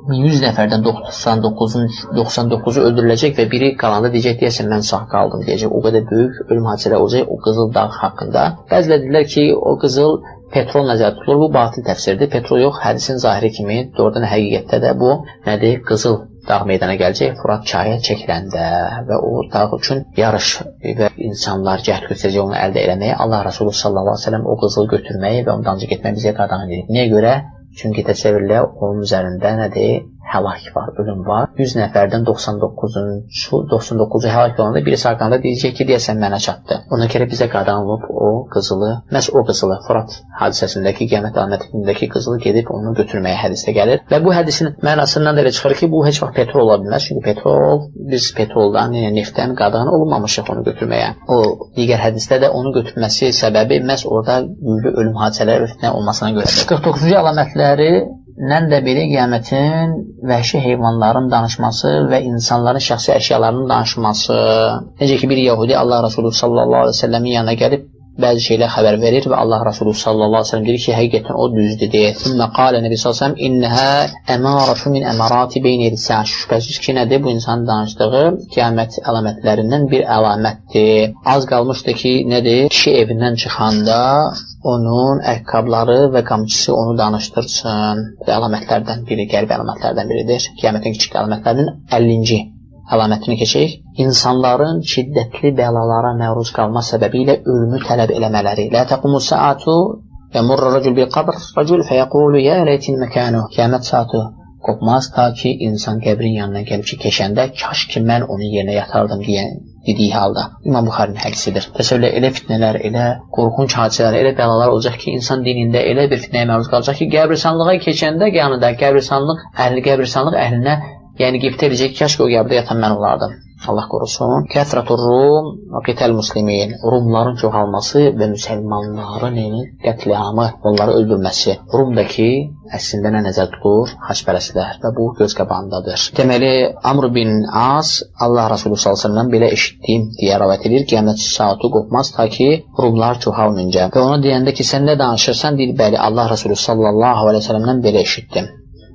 100 nəfərdən 99-u öldürüləcək və biri qalanda deyəcək, deyəsən mən sağ qaldım deyəcək. O qədər böyük ölüm hadisələri olacaq o Qızıl dağ haqqında. Bəziləri deyirlər ki, o qızıl petrol nəzərdə tutulur. Bu batil təfsirdir. Petrol yox, hədisin zahiri kimi doğrudan həqiqətdə də bu nədir? Qızıl dağ meydana gələcək Furat çayı çəkiləndə və o dağ üçün yarış və insanlar cəhd göstərəcək onu əldə eləməyə. Allah Resulü sallallahu aleyhi ve sellem o qızılı götürməyi və ondan öncə getməyi bizə qadağan edir. Niyə görə? Çünki təsəvvürlə onun üzərində nədir? Həlak var, ölüm var. 100 nəfərdən 99-u həlak olanda birisi haqqında deyəcək ki, deyəsən mənə çatdı. Ona görə bizə qadağanılıb o qızılı, məhz o qızılı, Furat hadisəsindəki, qiyamət əlamətindəki qızılı gedib onu götürməyə hədisdə gəlir. Və bu hədisin mənasından da elə çıxır ki, bu heç vaxt petrol ola bilməz. Çünki petrol, biz petroldan, yəni neftdən qadağan olmamışıq onu götürməyə. O digər hədisdə də onu götürməsi səbəbi məhz orada güclü ölüm hadisələri və fitnə olmasına görədir. 49-cu əlamətləri nən də biri qiyamətin vəhşi heyvanların danışması və insanların şəxsi əşyalarının danışması. Necə ki, bir Yahudi Allah Resulü sallallahu aleyhi ve sellemin yanına gəlib bəzi şeylər xəbər verir və Allah Resulü sallallahu aleyhi ve sellem deyir ki, həqiqətən o düzdür deyir. Sümmə qalə Nəbi sallallahu aleyhi ve sellem innəhə əmaratu min əmarati beyni risə. Şübhəsiz ki, nədir? Bu insanın danışdığı qiyamət əlamətlərindən bir əlamətdir. Az qalmışdı ki, nədir? Kişi evindən çıxanda onun əqqabları və qamçısı onu danışdırsın. Bu əlamətlərdən biri, qərib əlamətlərdən biridir. Qiyamətin kiçik əlamətlərinin 50-ci əlamətini keçək. İnsanların şiddətli bəlalara məruz qalma səbəbi ilə ölümü tələb eləmələri. Lə təqumu saatu yəmurra rəcul bil qabr, rəcul fəyəqulu yə ləytin məkanu. Qiyamət saatı qopmaz ta ki, insan qəbrin yanına gəlib ki, keçəndə kaş ki, mən onun yerinə yatardım dediyi halda. İmam Buxarinin hədisidir. Təsəvvürlə elə fitnələr, elə qorxunc hadisələr, elə bəlalar olacaq ki, insan dinində elə bir fitnəyə məruz qalacaq ki, qəbirstanlığa keçəndə yanında qəbirstanlıq əhlinə yəni qibtə edəcək, kaş ki, o qəbirdə yatan mən olardım. Allah qorusun. Kəthratur Rum və qitəl muslimin. Rumların çoxalması və müsəlmanların qətliamı, onları öldürməsi. Rumdakı əslində nə nəzər tutulur? Haçpərəstlər və bu göz qabağındadır. Deməli, Amr bin As Allah Resulü s.ə.v belə eşitdim deyə rəvayət edir. Qiyamət saatı qopmaz ta ki, Rumlar çoxalmayınca. Və ona deyəndə ki, sən nə danışırsan? Deyir, bəli, Allah Resulü s.ə.v belə eşitdim.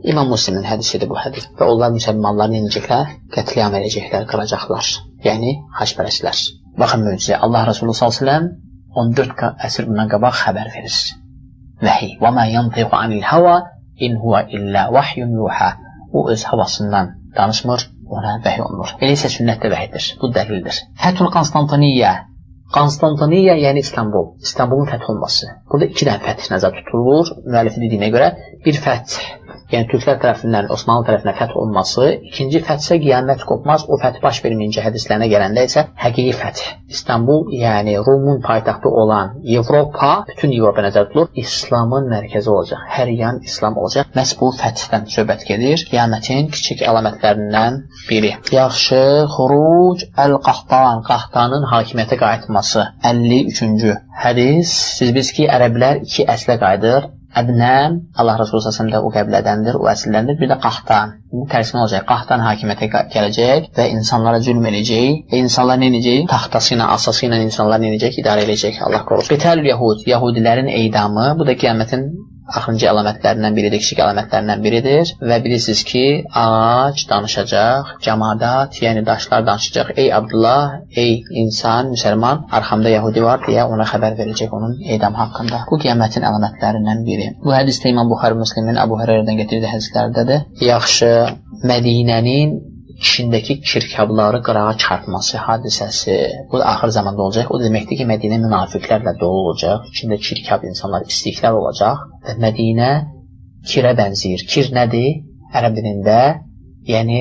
İmam Müslimin hədisidir bu hədis. Və onlar müsəlmanları necəklər? Qətliam edəcəklər, qıracaqlar. Yəni, haçpərəstlər. Baxın möcüzə, Allah Resulü s.ə.v 14 əsr bundan qabaq xəbər verir. Vəhiy. Və mə yantiqu anil hava in huva illə vahyun yuha. O öz havasından danışmır, ona vəhiy olunur. Elə isə sünnətdə vəhiydir. Bu dəlildir. Fəthül Konstantiniyyə. Konstantiniyyə, yəni İstanbul. İstanbulun fəth olması. Burada 2 dənə fəth nəzər tutulur. Müəllifi dediyinə görə bir fəth yəni türklər tərəfindən Osmanlı tərəfinə fəth olması, ikinci fəthsə qiyamət qopmaz, o fəth baş verməyincə hədislərine gələndə isə həqiqi fəth. İstanbul, yəni Rumun paytaxtı olan Avropa, bütün Avropa nəzərdə tutulur, İslamın mərkəzi olacaq, hər yan İslam olacaq. Məhz bu fəthdən söhbət gedir. Qiyamətin kiçik əlamətlərindən biri. Yaxşı, xuruc əl-Qahtan, Qahtanın hakimiyyətə qayıtması. 53-cü hədis. Siz bilirsiniz ki, ərəblər iki əslə qayıdır. Ədnən, Allah Resulü s.ə.v. o qəbilədəndir, o əsildəndir. Bir də Qahtan. Bu tərsinə olacaq. Qahtan hakimiyyətə gələcək və insanlara zülm edəcək. Və insanlar nə edəcək? Taxtası ilə, asası ilə insanlar nə edəcək? İdarə edəcək. Allah qorusun. Qitəlül Yahud, Yahudilərin eydamı. Bu da qiyamətin axırıncı əlamətlərindən biridir, kiçik əlamətlərindən biridir. Və bilirsiniz ki, ağac danışacaq, cəmadat, yəni daşlar danışacaq. Ey Abdullah, ey insan, müsəlman, arxamda Yahudi var deyə ona xəbər verəcək onun eydam haqqında. Bu qiyamətin əlamətlərindən biri. Bu hədisdə İmam Buxari Müslimin Əbu Hüreyrədən getirdiyi hədislərdədir. Yaxşı, Mədinənin içindəki kirkabları qırağa çarpması hadisəsi. Bu da axır zamanda olacaq. O deməkdir ki, Mədinə münafiqlərlə dolu olacaq. İçində kirkab insanlar, pisliklər olacaq. Və Mədinə kirə bənzəyir. Kir nədir? Ərəb dilində, yəni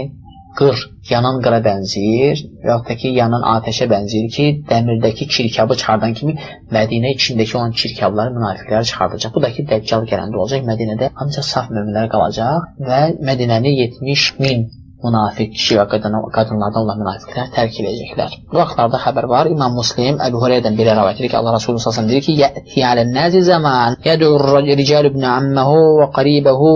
qır, yanan qıra bənzəyir və yaxud da ki, yanan atəşə bənzəyir ki, dəmirdəki kirkabı çıxardan kimi Mədinə içindəki olan kirkabları, münafiqləri çıxardacaq. Bu da ki, Dəccal gələndə olacaq. Mədinədə ancaq saf möminlər qalacaq və Mədinəni 70.000 münafiq kişi və qadınlardan olan münafiqlər tərk edəcəklər. Bu vaxtlarda xəbər var. İmam Muslim Əbu Hüreyrədən biri rəvayət edir ki, Allah Resulü s.ə.v. deyir ki, yəti alən-nəzi zaman yəd'ur rical ibn amməhu və qaribəhu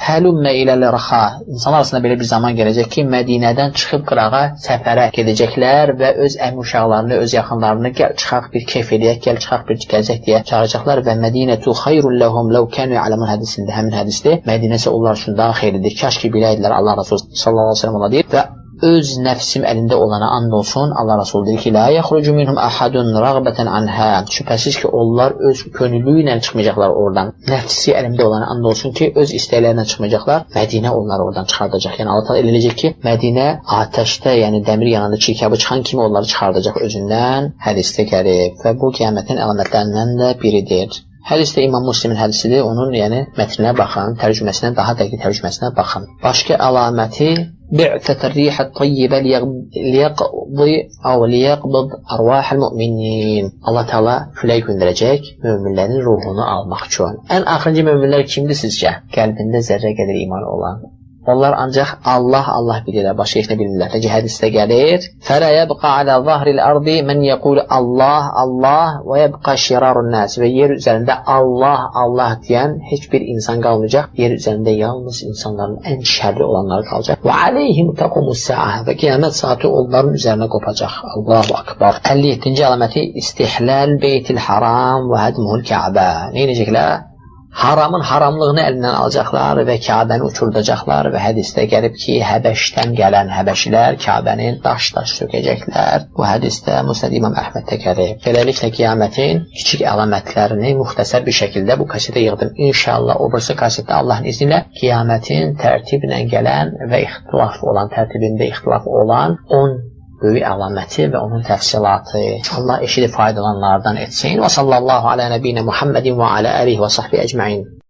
həlümmə iləl-rəxa. İnsanlar arasında belə bir zaman gələcək ki, Mədinədən çıxıb qırağa səfərə gedəcəklər və öz əmi uşaqlarını, öz yaxınlarını gəl çıxaq bir keyf eləyək, gəl çıxaq bir gəzək deyə çağıracaqlar və Mədinətu xayrun ləhum ləv kənu ya'lamun hədisində həmin hədisdir. Mədinə isə onlar üçün daha xeyirlidir. Kaş ki biləyidilər Allah Resulü sallallahu deyir və öz nəfsim əlində olana and olsun. Allah Resulü deyir ki, la yaxrucu minhum ahadun rəğbətən anhə. Şübhəsiz ki, onlar öz könüllü ilə çıxmayacaqlar oradan. Nəfsi əlində olana and olsun ki, öz istəklərlə çıxmayacaqlar. Mədinə onları oradan çıxardacaq. Yəni Allah təala eləyəcək ki, Mədinə atəşdə, yəni dəmir yanında çirkabı çıxan kimi onları çıxardacaq özündən. Hədisdə gəlib və bu qiyamətin əlamətlərindən də biridir. Hədis də İmam Müslimin hədisidir. Onun yəni mətninə baxın, tərcüməsinə, daha dəqiq tərcüməsinə baxın. Başqa əlaməti bi'tətər rihət tayyibə liyəqbid arvahəl müminin. Allah Teala külək göndərəcək möminlərin ruhunu almaq üçün. Ən axırıncı möminlər kimdir sizcə? Qəlbində zərrə qədər iman olan. Onlar ancaq Allah bilirlər, başqa heç nə bilmirlər. Necə hədisdə gəlir: "Fələ yəbqa alə zahril ardi men yəqul Allah və yəbqa şirarun nas." Və yer üzərində Allah deyən heç bir insan qalmayacaq. Yer üzərində yalnız insanların ən şərri olanları qalacaq. Və aleyhim taqumus sa'a. Və qiyamət saatı onların üzərinə qopacaq. Allahu akbar. 57-ci əlaməti istihlal beytil haram və hadmul Kəbə. Nə edəcəklər? Haramın haramlığını əlindən alacaqlar və Kəbəni uçurdacaqlar və hədisdə gəlib ki, Həbəşdən gələn Həbəşilər Kəbənin daş sökəcəklər. Bu hədisdə Musnəd İmam Əhməddə gəlib. Beləliklə qiyamətin kiçik əlamətlərini müxtəsər bir şəkildə bu kasetə yığdım. İnşallah o birisi kasetdə Allahın izni ilə qiyamətin tərtiblə gələn və tərtibində ixtilaf olan 10 böyük əlaməti və onun təfsilatı. Allah eşidib faydalananlardan etsin. Və sallallahu alə nəbiyinə Muhammedin və alə alihi və sahbihi əcməin.